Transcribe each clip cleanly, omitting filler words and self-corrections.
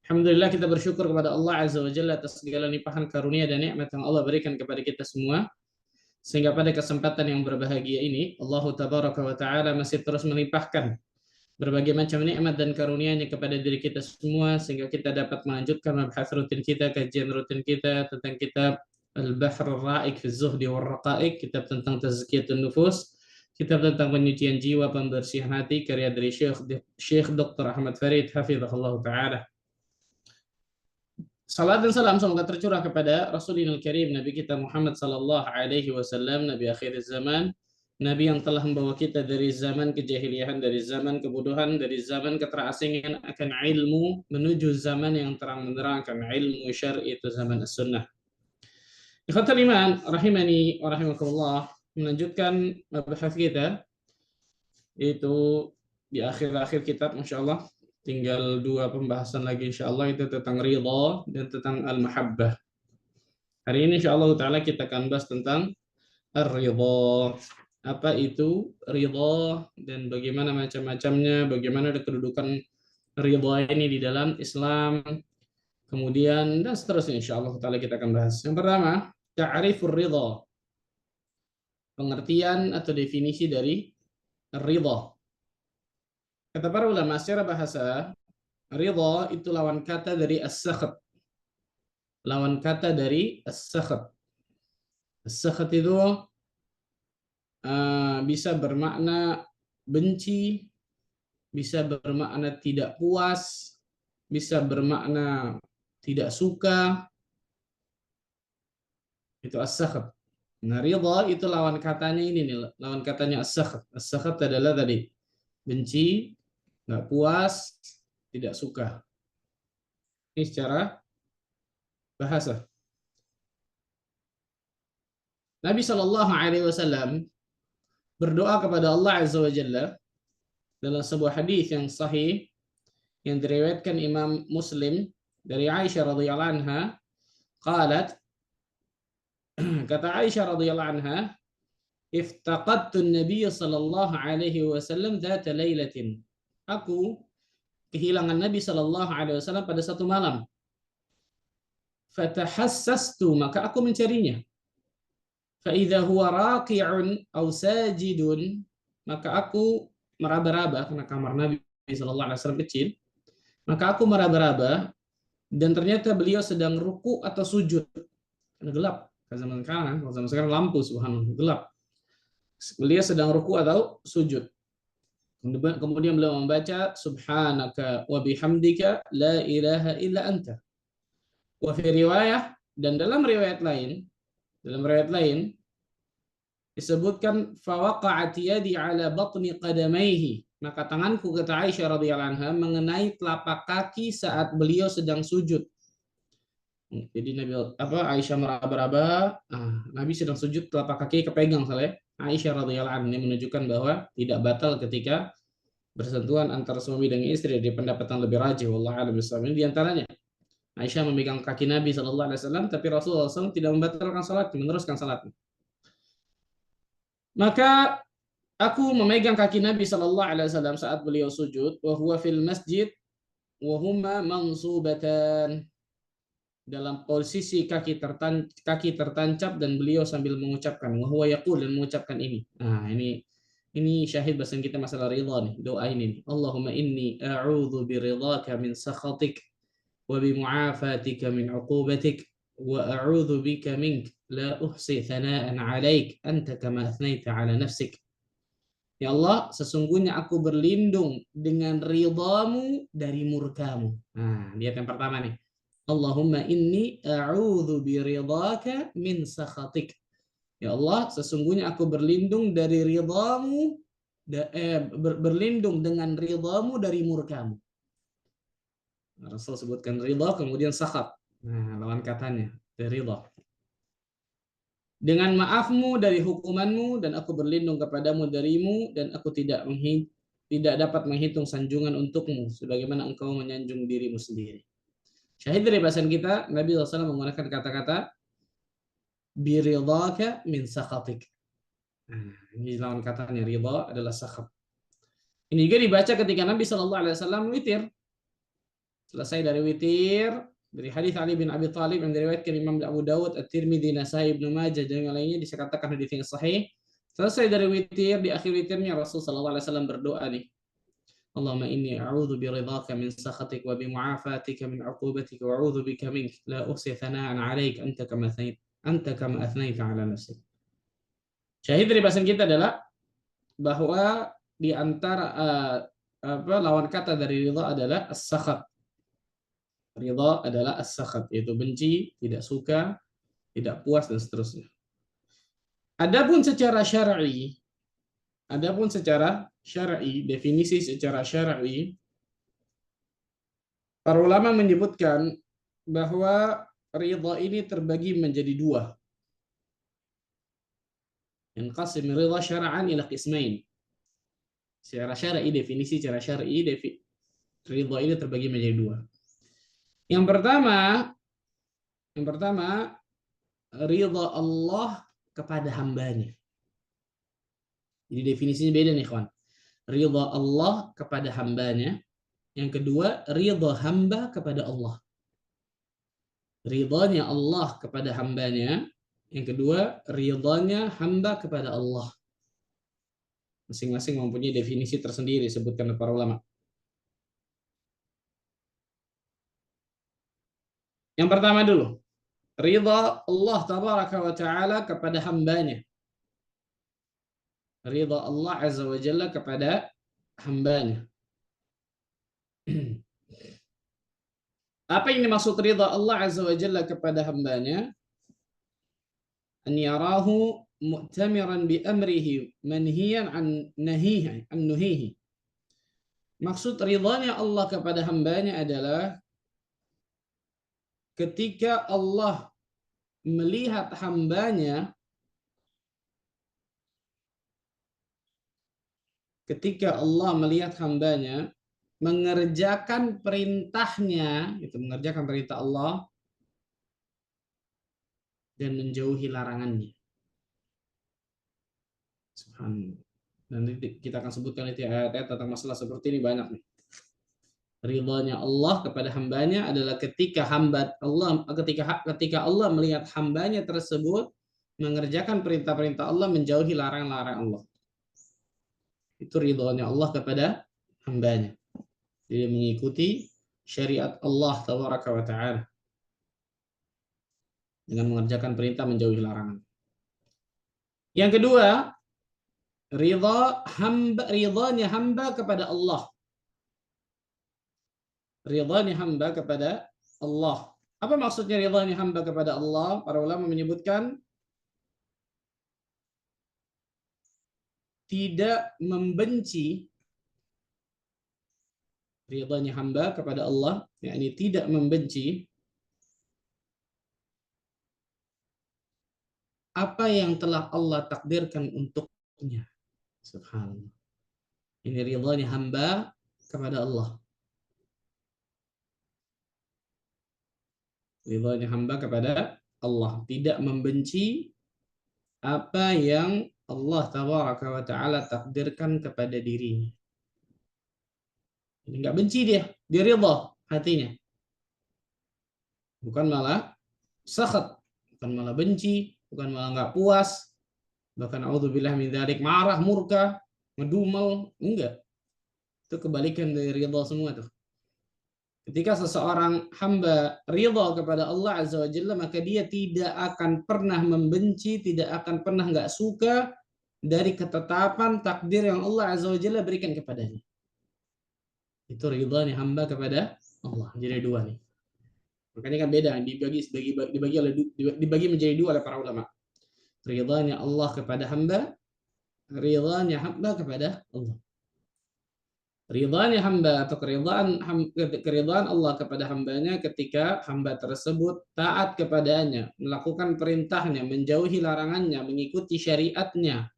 Alhamdulillah kita bersyukur kepada Allah Azza wa Jalla atas segala limpahan karunia dan nikmat yang Allah berikan kepada kita semua. Sehingga pada kesempatan yang berbahagia ini, Allah Tabaraka wa Ta'ala masih terus melimpahkan berbagai macam nikmat dan karunia-Nya kepada diri kita semua sehingga kita dapat melanjutkan mabahas rutin kita, kajian rutin kita tentang kitab Al-Bahr Ar-Ra'iq fi Zuhdi wal Raqa'iq, kitab tentang tazkiyatun nufus, kitab tentang penyucian jiwa, pembersihan hati, karya dari Syekh Dr. Ahmad Farid hafizahullah taala. Salat dan salam semoga tercurah kepada Rasulina Karim, Nabi kita Muhammad sallallahu alaihi wasallam, Nabi akhir zaman, Nabi yang telah membawa kita dari zaman kejahiliahan, dari zaman kebodohan, dari zaman keterasingan akan ilmu menuju zaman yang terang benderang akan ilmu syar'i, itu zaman as-sunnah. Ikhwatul iman rahimani wa rahimakumullah, melanjutkan bahas kita itu di akhir-akhir kitab, masyaallah. Tinggal 2 pembahasan lagi insyaallah, itu tentang ridha dan tentang al-mahabbah. Hari ini insyaallah taala kita akan bahas tentang ar-ridha. Apa itu ridha dan bagaimana macam-macamnya, bagaimana ada kedudukan ridha ini di dalam Islam. Kemudian dan seterusnya insyaallah taala kita akan bahas. Yang pertama, ta'rifur ridha. Pengertian atau definisi dari ridha. Kata para ulama secara bahasa, ridha itu lawan kata dari as-sakhat. Lawan kata dari as-sakhat. As-sakhat itu bisa bermakna benci, bisa bermakna tidak puas, bisa bermakna tidak suka. Itu as-sakhat. Nah, ridha itu lawan katanya ini nih, lawan katanya as-sakhat. As-sakhat adalah tadi benci, nggak puas, tidak suka. Ini secara bahasa. Nabi Shallallahu Alaihi Wasallam berdoa kepada Allah Azza wa Jalla dalam sebuah hadis yang sahih yang diriwayatkan Imam Muslim dari Aisyah radhiyallahu anha, qalat, kata Aisyah radhiyallahu anha, iftaqadtu an-nabiy sallallahu alaihi wasallam dzata lailatin. Aku kehilangan Nabi sallallahu alaihi wasallam pada satu malam. Fatahassastu, maka aku mencarinya. Fa idza huwa raqi'un aw sajidun, maka aku meraba-raba karena kamar Nabi sallallahu alaihi wasallam kecil. Maka aku meraba-raba dan ternyata beliau sedang ruku atau sujud. Karena gelap. Zaman sekarang, zaman sekarang lampu, subhanallah, gelap. Beliau sedang ruku atau sujud. Kemudian beliau membaca subhanaka wa bihamdika la ilaha illa anta. Wa fi riwayah, dan dalam riwayat lain disebutkan fawaqa'at yadi ala batni qadamaihi, maka tanganku, kata Aisyah radhiyallahu anha, mengenai telapak kaki saat beliau sedang sujud. Jadi Aisyah meraba-raba, Nabi sedang sujud, telapak kaki kepegang oleh Aisyah radhiyallahu anha. Ini menunjukkan bahwa tidak batal ketika bersentuhan antara suami dengan istri, di pendapat yang lebih rajih wallahu a'lam bishawab. Ini diantaranya Aisyah memegang kaki Nabi sallallahu alaihi wasallam, tapi Rasulullah SAW tidak membatalkan salat, meneruskan salatnya. Maka aku memegang kaki Nabi sallallahu alaihi wasallam saat beliau sujud, wa huwa fil masjid wa huma mansubatan, dalam posisi kaki tertancap dan beliau sambil mengucapkan, wa huwa yaqul, dan mengucapkan ini. Nah, ini syahid bahasan kita masalah ridha nih, doa ini. Allahumma inni a'udzu biridhaka min sakhatik wa bi mu'afatika min 'uqubatik wa a'udzu bika mink la uhsi thana'an 'alaik anta kama athnaita 'ala nafsik. Ya Allah, sesungguhnya aku berlindung dengan ridhamu dari murkamu. Nah, lihat yang pertama nih. Allahumma inni a'udzu biridhaka min sakhatik. Ya Allah, sesungguhnya aku berlindung dari ridhamu, berlindung dengan ridhamu dari murkamu. Rasul sebutkan ridha, kemudian sakhat. Nah, lawan katanya dari ridha. Dengan maafmu dari hukumanmu, dan aku berlindung kepadamu darimu, dan aku tidak dapat menghitung sanjungan untukmu sebagaimana engkau menyanjung dirimu sendiri. Syahid dari bahasan kita, Nabi SAW menggunakan kata-kata biridhaka min sakhatik. Nah, ini lawan katanya, ridha adalah sakhat. Ini juga dibaca ketika Nabi SAW witir. Selesai dari witir, dari hadis Ali bin Abi Thalib yang diriwayatkan Imam Abu Dawud, At-Tirmidzi, Nasai, Ibnu Majah dan yang lainnya dikatakan hadis yang sahih. Selesai dari witir, di akhir witirnya Rasulullah SAW berdoa nih. Allahumma inni a'udzu biridhaka min sakhatik wa bi mu'afatika min 'uqubatik wa a'udzu bika mink la uhsi thana'an 'alaik anta kama athnaita 'ala nafsik. Syahid dari bahasan kita adalah bahwa di antara lawan kata dari ridha adalah as-sakhat. Ridha adalah as-sakhat, yaitu benci, tidak suka, tidak puas dan seterusnya. Adapun secara syar'i, definisi secara syar'i, para ulama menyebutkan bahwa ridha ini terbagi menjadi dua. Yanqasim ridha syar'an ila qismain. Secara syar'i, definisi secara syar'i, ridha ini terbagi menjadi dua. Yang pertama, ridha Allah kepada hambanya. Jadi definisinya beda nih, kawan. Ridha Allah kepada hambanya. Yang kedua, ridha hamba kepada Allah. Ridhanya Allah kepada hambanya. Yang kedua, ridhanya hamba kepada Allah. Masing-masing mempunyai definisi tersendiri disebutkan oleh para ulama. Yang pertama dulu, ridha Allah tabaraka wa ta'ala kepada hambanya. Ridha Allah azza wa jalla kepada hambanya. Apa yang dimaksud ridha Allah azza wa jalla kepada hambanya? An yarahu mu'tamiran bi amrihi manhiyan an nuhihi. Maksud ridhanya Allah kepada hambanya adalah ketika Allah melihat hambanya, mengerjakan perintahnya, itu mengerjakan perintah Allah dan menjauhi larangannya. Subhanallah. Nanti kita akan sebutkan itu ayat-ayat tentang masalah seperti ini banyak nih. Ridhanya Allah kepada hambanya adalah ketika Allah melihat hambanya tersebut mengerjakan perintah-perintah Allah, menjauhi larangan-larangan Allah. Itu ridhanya Allah kepada hambanya. Dia mengikuti syariat Allah tabaraka wa ta'ala dengan mengerjakan perintah, menjauhi larangan. Yang kedua, ridhanya hamba kepada Allah. Ridhanya hamba kepada Allah. Apa maksudnya ridhanya hamba kepada Allah? Para ulama menyebutkan tidak membenci, ridhanya hamba kepada Allah, yakni tidak membenci apa yang telah Allah takdirkan untuknya. Subhanallah. Ini ridhanya hamba kepada Allah. Ridhanya hamba kepada Allah, tidak membenci apa yang Allah tabaraka wa ta'ala takdirkan kepada dirinya. Jadi nggak benci dia ridha hatinya. Bukan malah sakhat, bukan malah benci, bukan malah nggak puas, bahkan a'udzubillah min dzalik, marah, murka, ngedumel, enggak. Itu kebalikan dari ridha semua tuh. Ketika seseorang hamba ridha kepada Allah azza wa jalla, maka dia tidak akan pernah membenci, tidak akan pernah nggak suka dari ketetapan takdir yang Allah azza wa jalla berikan kepadanya. Itu ridhanya hamba kepada Allah. Jadi dua nih. Makanya kan beda, dibagi menjadi dua oleh para ulama. Ridhanya Allah kepada hamba, ridhanya hamba kepada Allah. Ridhanya hamba atau keridhaan Allah kepada hambanya ketika hamba tersebut taat kepadanya, melakukan perintahnya, menjauhi larangannya, mengikuti syariatnya,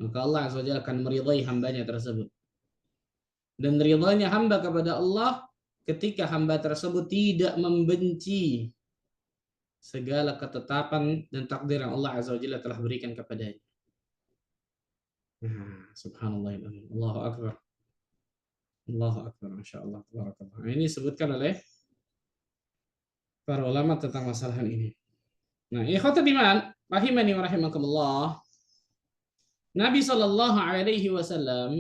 maka Allah azza wa jalla akan meridhai hambanya tersebut. Dan ridhanya hamba kepada Allah ketika hamba tersebut tidak membenci segala ketetapan dan takdir yang Allah azza wa jalla telah berikan kepadanya. Subhanallah, Allahu akbar. Allahu Akbar, Masya Allah. Tabarakallah. Ini disebutkan oleh para ulama tentang masalah ini. Nah, ikhwatul iman, rahimani wa rahimakumullah. Nabi Shallallahu Alaihi Wasallam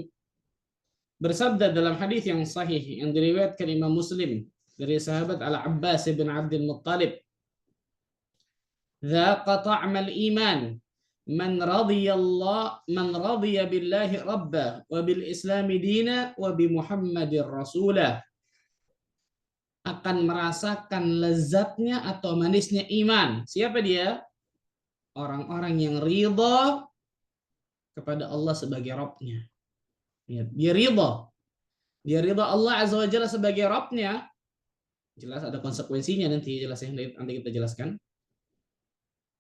bersabda dalam hadis yang sahih yang diriwayatkan Imam Muslim dari sahabat Al-Abbas bin Abdul Muttalib, "Dzaqa ta'mal iman man radiya billahi rabba wa bil islami dina wa bi Muhammadir rasulah." Akan merasakan lezatnya atau manisnya iman. Siapa dia? Orang-orang yang ridha kepada Allah sebagai Rabb-nya. Dia ridha. Dia ridha Allah Azza wa Jalla sebagai Rabb-nya. Jelas ada konsekuensinya nanti, jelas ya, nanti kita jelaskan.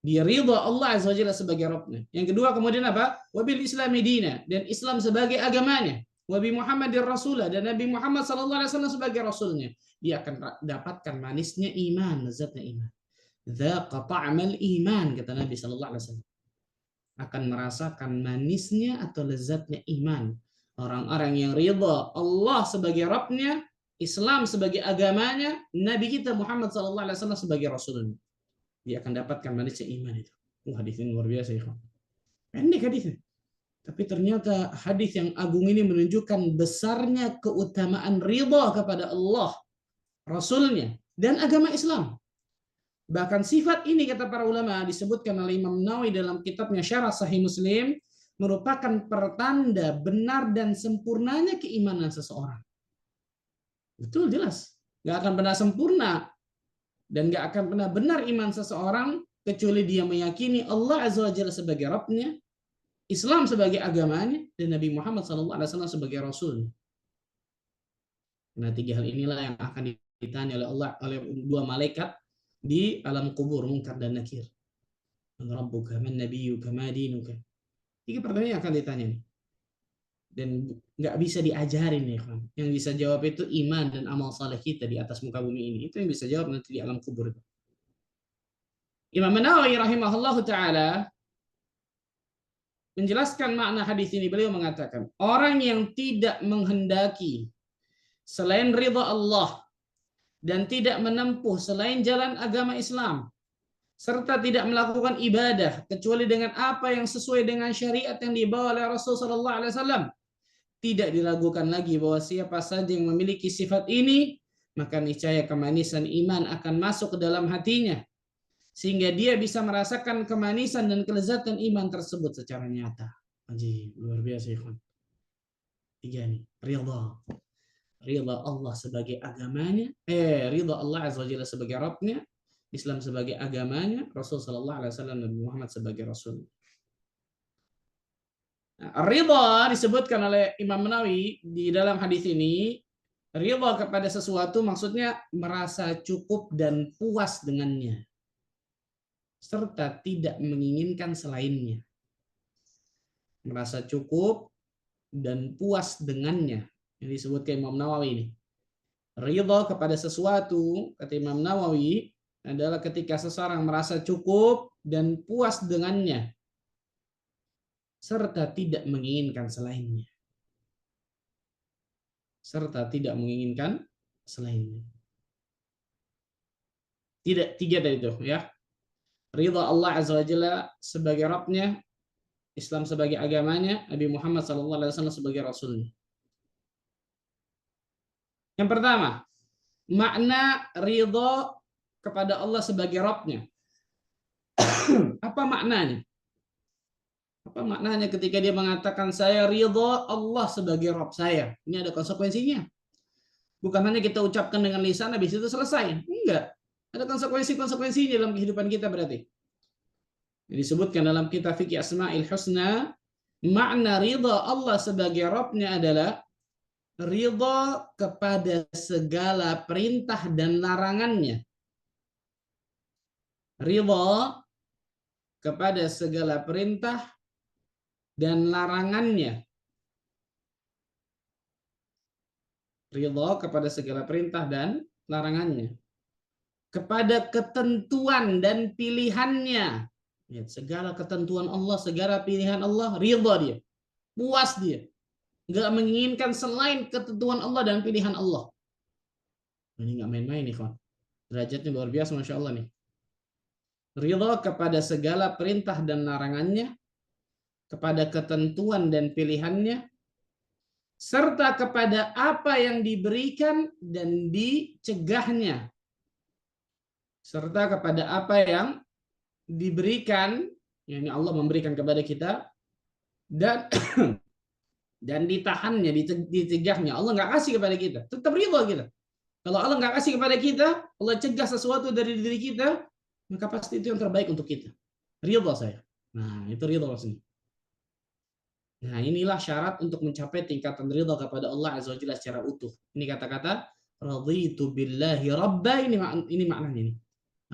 Dia ridha Allah Azza wa Jalla sebagai Rabb-nya. Yang kedua kemudian apa? Wabil islami dina, dan Islam sebagai agamanya. Wabi Muhammadir rasulah, dan Nabi Muhammad sallallahu alaihi wasallam sebagai rasulnya. Dia akan dapatkan manisnya iman, lezatnya iman. Dzaqa ta'mal iman, kata Nabi sallallahu alaihi wasallam. Akan merasakan manisnya atau lezatnya iman. Orang-orang yang ridha Allah sebagai Rabb-nya, Islam sebagai agamanya, Nabi kita Muhammad sallallahu alaihi wasallam sebagai rasulnya. Dia akan dapatkan manisnya iman itu. Hadis ini luar biasa ya. Pendek hadisnya. Tapi ternyata hadis yang agung ini menunjukkan besarnya keutamaan ridha kepada Allah, Rasulnya, dan agama Islam. Bahkan sifat ini, kata para ulama, disebutkan oleh Imam Nawawi dalam kitabnya Syarah Sahih Muslim, merupakan pertanda benar dan sempurnanya keimanan seseorang. Betul, jelas. Gak akan pernah sempurna dan gak akan pernah benar iman seseorang kecuali dia meyakini Allah Azza wa Jalla sebagai Rabb-nya, Islam sebagai agamanya, dan Nabi Muhammad SAW sebagai Rasul. Nah, tiga hal inilah yang akan ditanya oleh Allah oleh dua malaikat di alam kubur, Munkar dan Nakir. Man rabbuka, man nabiyyuka, ma dinuka. Tiga pertanyaan yang akan ditanya nih. Dan nggak bisa diajarin nih, kan. Yang bisa jawab itu iman dan amal saleh kita di atas muka bumi ini. Itu yang bisa jawab nanti di alam kubur itu. Imam Nawawi rahimahullahu taala menjelaskan makna hadis ini, beliau mengatakan, orang yang tidak menghendaki selain ridha Allah dan tidak menempuh selain jalan agama Islam, serta tidak melakukan ibadah kecuali dengan apa yang sesuai dengan syariat yang dibawa oleh Rasul sallallahu alaihi wasallam, tidak diragukan lagi bahwa siapa saja yang memiliki sifat ini, maka niscaya kemanisan iman akan masuk ke dalam hatinya, sehingga dia bisa merasakan kemanisan dan kelezatan iman tersebut secara nyata. Ajib, luar biasa ya. Tiga nih, ridha. Ridha Allah sebagai agamanya, ridha Allah Azza wa Jalla sebagai Rabbnya, Islam sebagai agamanya, Rasul sallallahu alaihi wasallam, Nabi Muhammad sebagai Rasul. Nah, ridha disebutkan oleh Imam Nawawi di dalam hadis ini, ridha kepada sesuatu maksudnya merasa cukup dan puas dengannya, serta tidak menginginkan selainnya. Merasa cukup dan puas dengannya. Yang disebutkan Imam Nawawi ini. Ridha kepada sesuatu, kata Imam Nawawi, adalah ketika seseorang merasa cukup dan puas dengannya, serta tidak menginginkan selainnya. Serta tidak menginginkan selainnya. Tidak, tiga dari itu ya. Ridha Allah Azza wa Jalla sebagai Rabbnya, Islam sebagai agamanya, Nabi Muhammad SAW sebagai Rasulnya. Yang pertama, makna ridha kepada Allah sebagai Rabbnya. Apa maknanya? Apa maknanya ketika dia mengatakan saya ridha Allah sebagai Rabb saya? Ini ada konsekuensinya. Bukan hanya kita ucapkan dengan lisan habis itu selesai. Enggak. Ada konsekuensi-konsekuensinya dalam kehidupan kita berarti. Disebutkan dalam kitab Fiqh Asma'il Husna, makna ridha Allah sebagai Rabbnya adalah ridha kepada segala perintah dan larangannya. Ridha kepada segala perintah dan larangannya. Ridha kepada segala perintah dan larangannya. Kepada ketentuan dan pilihannya. Segala ketentuan Allah, segala pilihan Allah, ridha dia. Puas dia. nggak menginginkan selain ketentuan Allah dan pilihan Allah. Ini nggak main-main nih, kawan. Derajatnya luar biasa, masya Allah nih. Ridha kepada segala perintah dan larangannya, kepada ketentuan dan pilihannya, serta kepada apa yang diberikan dan dicegahnya, serta kepada apa yang diberikan, yakni Allah memberikan kepada kita, dan dan ditahannya, dicegahnya. Allah nggak kasih kepada kita, tetap ridha kita. Kalau Allah nggak kasih kepada kita, Allah cegah sesuatu dari diri kita, maka pasti itu yang terbaik untuk kita. Ridha saya. Nah, itu ridha maksudnya. Nah, inilah syarat untuk mencapai tingkatan ridha kepada Allah Azza wa Jalla secara utuh. Ini kata-kata raditu billahi rabba, ini maknanya ini.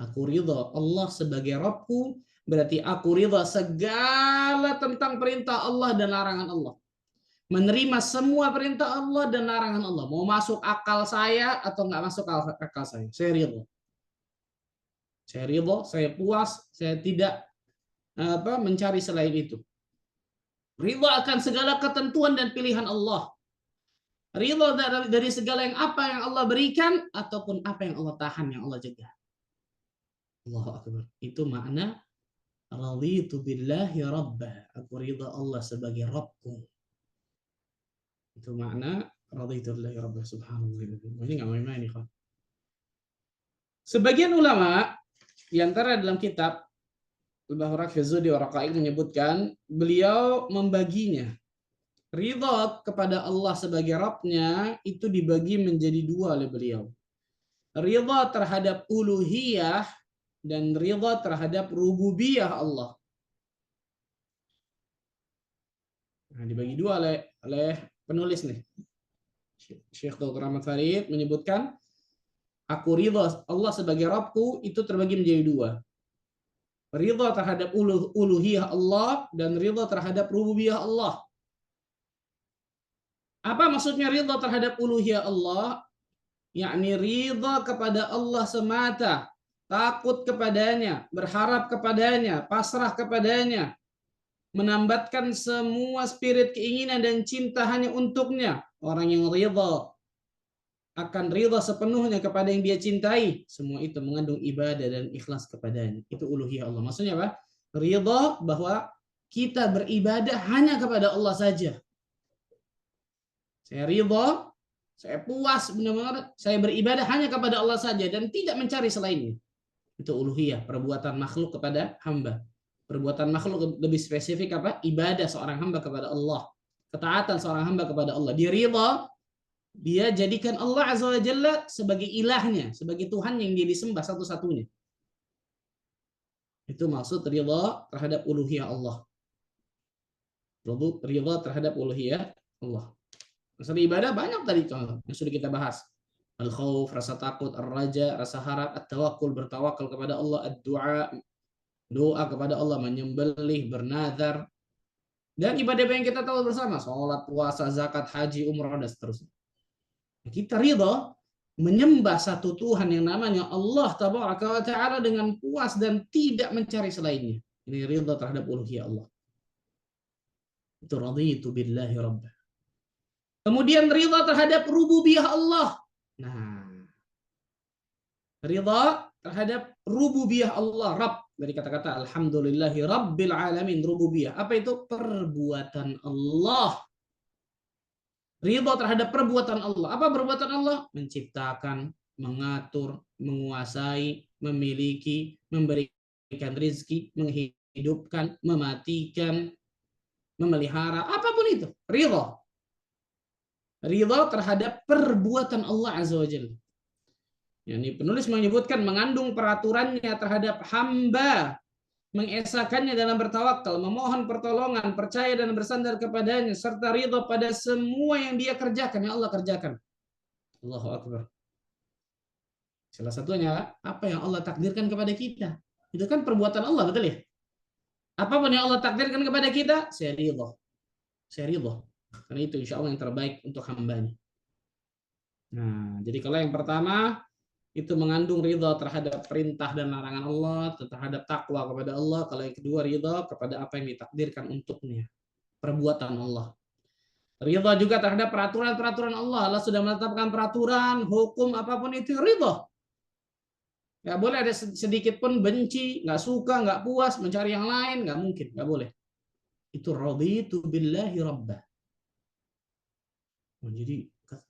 Aku ridha Allah sebagai Rabbku, berarti aku ridha segala tentang perintah Allah dan larangan Allah. Menerima semua perintah Allah dan larangan Allah. Mau masuk akal saya atau nggak masuk akal saya. Saya ridha. Saya ridha, saya puas, saya tidak mencari selain itu. Ridha akan segala ketentuan dan pilihan Allah. Ridha dari segala yang apa yang Allah berikan ataupun apa yang Allah tahan, yang Allah jaga. Allahu Akbar. Itu makna raditu billahi rabbah. Aku ridha Allah sebagai Rabbku. Itu makna raditu billahi rabbah. Subhanallah. Ini nggak main-main nih, kawan. Sebagian ulama di antara dalam kitab Al-Bahra fi Zuhdi wa Raqaiq menyebutkan beliau membaginya. Ridha kepada Allah sebagai Rabbnya itu dibagi menjadi dua oleh beliau. Ridha terhadap uluhiyah dan ridha terhadap rububiyah Allah. Nah, dibagi dua oleh penulis nih. Syekh Dr. Ahmad Farid menyebutkan, aku ridha Allah sebagai Rabbku itu terbagi menjadi dua. Ridha terhadap uluhiyah Allah dan ridha terhadap rububiyah Allah. Apa maksudnya ridha terhadap uluhiyah Allah? Yakni ridha kepada Allah semata, takut kepadanya, berharap kepadanya, pasrah kepadanya, menambatkan semua spirit keinginan dan cinta hanya untuknya. Orang yang ridha akan ridha sepenuhnya kepada yang dia cintai, semua itu mengandung ibadah dan ikhlas kepadanya. Itu uluhiyah Allah. Maksudnya apa? Ridha bahwa kita beribadah hanya kepada Allah saja. Saya ridha, saya puas benar-benar saya beribadah hanya kepada Allah saja dan tidak mencari selainnya. Itu uluhiyah, perbuatan makhluk kepada hamba. Perbuatan makhluk lebih spesifik apa? Ibadah seorang hamba kepada Allah. Ketaatan seorang hamba kepada Allah. Dia ridha, dia jadikan Allah Azza wa Jalla sebagai ilahnya, sebagai Tuhan yang dia disembah satu-satunya. Itu maksud ridha terhadap uluhiyah Allah. Ridha terhadap uluhiyah Allah. Masalah ibadah banyak tadi contoh yang sudah kita bahas. Al-khauf, rasa takut, ar-raja, rasa harap, at-tawakkul, bertawakal kepada Allah, ad-du'a, doa kepada Allah, menyembelih, bernazar, dan ibadah yang kita tahu bersama, sholat, puasa, zakat, haji, umrah, dan seterusnya. Kita ridha menyembah satu Tuhan yang namanya Allah Tabaraka wa Ta'ala dengan puas dan tidak mencari selainnya. Ini ridha terhadap uluhiyah Allah. Itu raditu billahi rabbah. Kemudian ridha terhadap rububiyah Allah. Nah, ridha terhadap rububiyah Allah, Rabb, dari kata-kata alhamdulillahi rabbil alamin, rububiyah. Apa itu? Perbuatan Allah. Ridha terhadap perbuatan Allah. Apa perbuatan Allah? Menciptakan, mengatur, menguasai, memiliki, memberikan rizki, menghidupkan, mematikan, memelihara, apapun itu. Ridha. Ridha terhadap perbuatan Allah Azza wa Jalla. Yani penulis menyebutkan mengandung peraturannya terhadap hamba, mengesakannya dalam bertawakal, memohon pertolongan, percaya dan bersandar kepadanya, serta ridha pada semua yang dia kerjakan, yang Allah kerjakan. Allahu Akbar. Salah satunya apa yang Allah takdirkan kepada kita. Itu kan perbuatan Allah, betul ya? Apapun yang Allah takdirkan kepada kita, saya ridha. Saya ridha. Karena itu insya Allah yang terbaik untuk hambanya. Nah, jadi kalau yang pertama itu mengandung ridha terhadap perintah dan larangan Allah, terhadap takwa kepada Allah. Kalau yang kedua ridha kepada apa yang ditakdirkan untuknya, perbuatan Allah. Ridha juga terhadap peraturan-peraturan Allah. Allah sudah menetapkan peraturan, hukum, apapun itu ridha. Nggak boleh ada sedikit pun benci, nggak suka, nggak puas, mencari yang lain, nggak mungkin, nggak boleh. Itu raditu billahi rabbah. Oh, jadi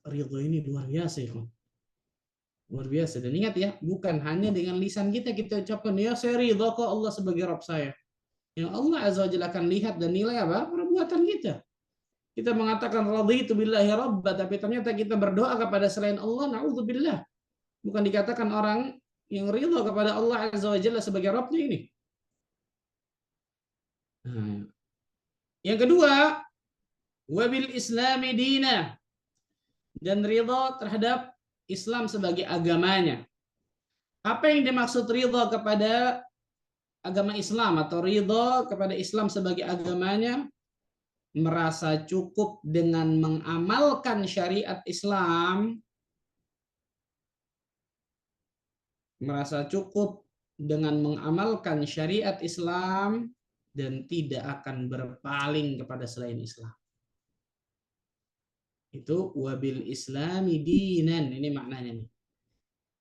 ridha ini luar biasa ya. Luar biasa. Dan ingat ya, bukan hanya dengan lisan kita ucapkan, ya saya ridha kok Allah sebagai Rabb saya. Yang Allah Azza wa Jalla akan lihat dan nilai apa? Perbuatan kita. Kita mengatakan raditu billahi rabba, tapi ternyata kita berdoa kepada selain Allah, naudzubillah. Bukan dikatakan orang yang ridha kepada Allah Azza wa Jalla sebagai Rabbnya ini. Nah, yang kedua, wabil islami dina, dan ridha terhadap Islam sebagai agamanya. Apa yang dimaksud ridha kepada agama Islam atau ridha kepada Islam sebagai agamanya? Merasa cukup dengan mengamalkan syariat Islam, merasa cukup dengan mengamalkan syariat Islam dan tidak akan berpaling kepada selain Islam. Itu wabil islami dinan, ini maknanya nih.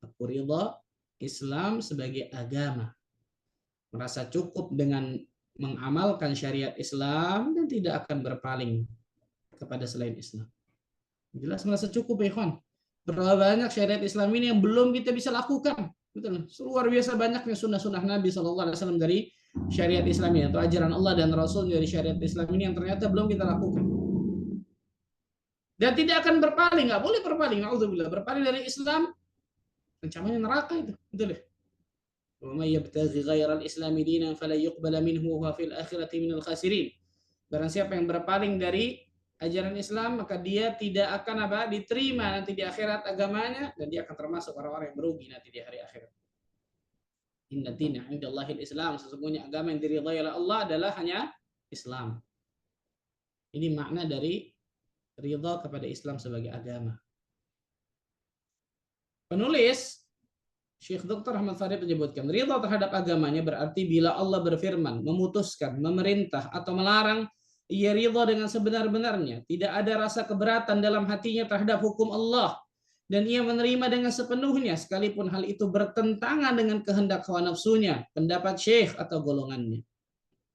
Aku ridha Islam sebagai agama. Merasa cukup dengan mengamalkan syariat Islam dan tidak akan berpaling kepada selain Islam. Jelas merasa cukup ya kawan. Berapa banyak syariat Islam ini yang belum kita bisa lakukan. Betul. Luar biasa banyaknya sunnah-sunnah Nabi SAW dari syariat Islam ini, atau ajaran Allah dan Rasul dari syariat Islam ini yang ternyata belum kita lakukan. Dan tidak akan berpaling, nggak boleh berpaling. Nauzubillah, berpaling dari Islam, ancamannya neraka itu. Betul ya? Wa may yabtaghi ghairal islami dinan fala yuqbala minhu wa fil akhirati minal khasirin. Barang siapa yang berpaling dari ajaran Islam, maka dia tidak akan diterima nanti di akhirat agamanya, dan dia akan termasuk orang-orang yang merugi nanti di hari akhirat. Inna dina indallahil Islam, sesungguhnya agama yang diridhai oleh Allah adalah hanya Islam. Ini makna dari ridha kepada Islam sebagai agama. Penulis Syekh Dr. Ahmad Farid menyebutkan, ridha terhadap agamanya berarti bila Allah berfirman, memutuskan, memerintah, atau melarang, ia ridha dengan sebenar-benarnya. Tidak ada rasa keberatan dalam hatinya terhadap hukum Allah. Dan ia menerima dengan sepenuhnya, sekalipun hal itu bertentangan dengan kehendak hawa nafsunya, pendapat syekh atau golongannya.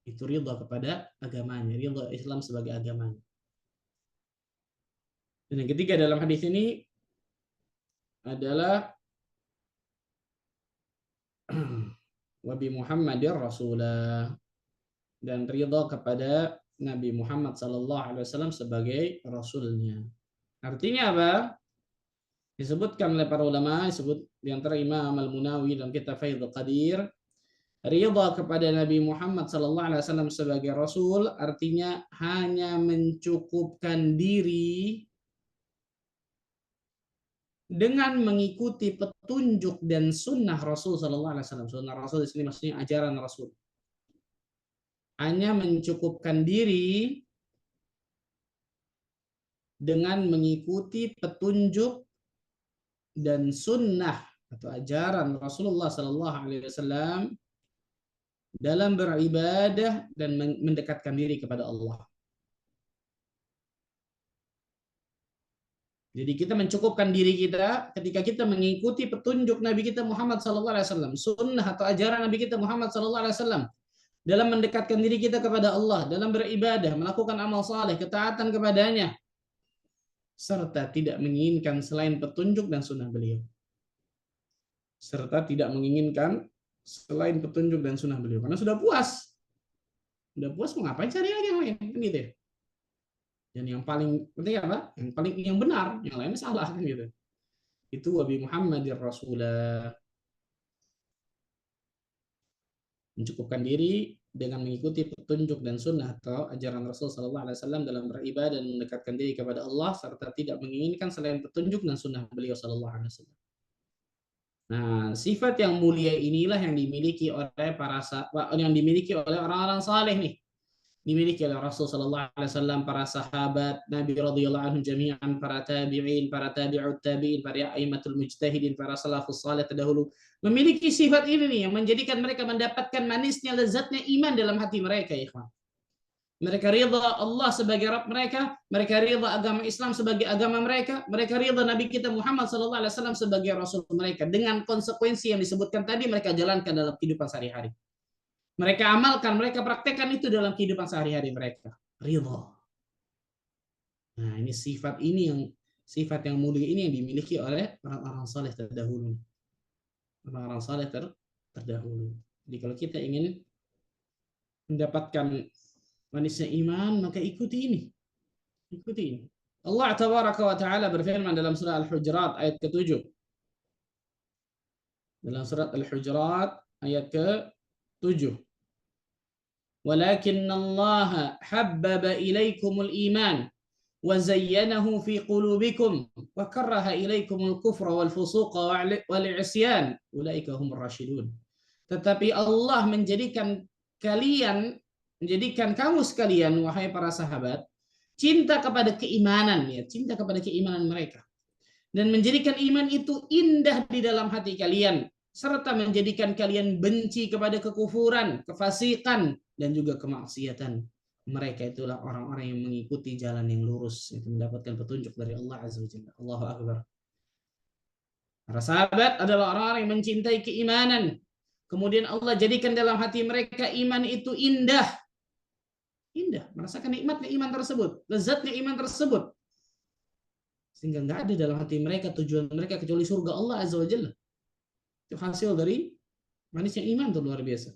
Itu ridha kepada agamanya, ridha Islam sebagai agamanya. Dan yang ketiga dalam hadis ini adalah wabi Muhammadir Rasulah, dan ridha kepada Nabi Muhammad SAW sebagai Rasulnya. Artinya apa? Disebutkan oleh para ulama, disebut di antara Imam Al-Munawi dalam kitab Faidul Qadir, ridha kepada Nabi Muhammad SAW sebagai Rasul artinya hanya mencukupkan diri dengan mengikuti petunjuk dan sunnah Rasul SAW. Sunnah Rasul di sini maksudnya ajaran Rasul. Hanya mencukupkan diri dengan mengikuti petunjuk dan sunnah atau ajaran Rasulullah SAW dalam beribadah dan mendekatkan diri kepada Allah. Jadi kita mencukupkan diri kita ketika kita mengikuti petunjuk Nabi kita Muhammad SAW, sunnah atau ajaran Nabi kita Muhammad SAW dalam mendekatkan diri kita kepada Allah, dalam beribadah, melakukan amal saleh, ketaatan kepadanya, serta tidak menginginkan selain petunjuk dan sunnah beliau. Serta tidak menginginkan selain petunjuk dan sunnah beliau. Karena sudah puas. Sudah puas, mau ngapain cari lagi yang lain? Kan gitu ya. Dan yang paling penting apa? Yang benar, yang lainnya salah kan gitu. Itu wabi Muhammadir Rasulah. Mencukupkan diri dengan mengikuti petunjuk dan sunnah atau ajaran Rasul SAW dalam beribadah dan mendekatkan diri kepada Allah, serta tidak menginginkan selain petunjuk dan sunnah beliau SAW. Nah, sifat yang mulia inilah yang dimiliki oleh orang-orang saleh nih. Dimiliki oleh Rasul SAW, para sahabat Nabi radhiyallahu anhum jami'an, para tabi'in, para tabi'ut tabi'in, para a'immatul mujtahidin, para salafus saleh terdahulu memiliki sifat ini nih yang menjadikan mereka mendapatkan manisnya lezatnya iman dalam hati mereka, ya ikhwan. Mereka ridha Allah sebagai Rabb mereka, mereka ridha agama Islam sebagai agama mereka ridha Nabi kita Muhammad SAW sebagai Rasul mereka. Dengan konsekuensi yang disebutkan tadi, mereka jalankan dalam kehidupan sehari-hari. Mereka amalkan, mereka praktekkan itu dalam kehidupan sehari-hari mereka. Ridha. Nah, ini sifat yang mulia ini yang dimiliki oleh orang-orang saleh terdahulu. Orang-orang saleh terdahulu. Jadi kalau kita ingin mendapatkan manisnya iman, maka ikuti ini. Ikuti ini. Allah Tabaraka wa Ta'ala berfirman dalam surah Al-Hujurat ayat ke-7. Dalam surat Al-Hujurat ayat ke-7. Walakin Allah habbaba ilaikumul iman wa zayyanahu fi qulubikum wa karaha ilaikumul kufra wal fusuqa wal isyan ulaika humur rasyidun. Tetapi Allah menjadikan kamu sekalian, wahai para sahabat, cinta kepada keimanan, ya, cinta kepada keimanan mereka, dan menjadikan iman itu indah di dalam hati kalian, serta menjadikan kalian benci kepada kekufuran, kefasikan, dan juga kemaksiatan. Mereka itulah orang-orang yang mengikuti jalan yang lurus, itu mendapatkan petunjuk dari Allah Azza wa Jalla. Allahu Akbar. Para sahabat adalah orang-orang yang mencintai keimanan. Kemudian Allah jadikan dalam hati mereka iman itu indah. Indah, merasakan nikmatnya iman tersebut, lezatnya iman tersebut. Sehingga nggak ada dalam hati mereka tujuan mereka kecuali surga Allah Azza wa Jalla. Itu hasil dari manisnya iman itu luar biasa.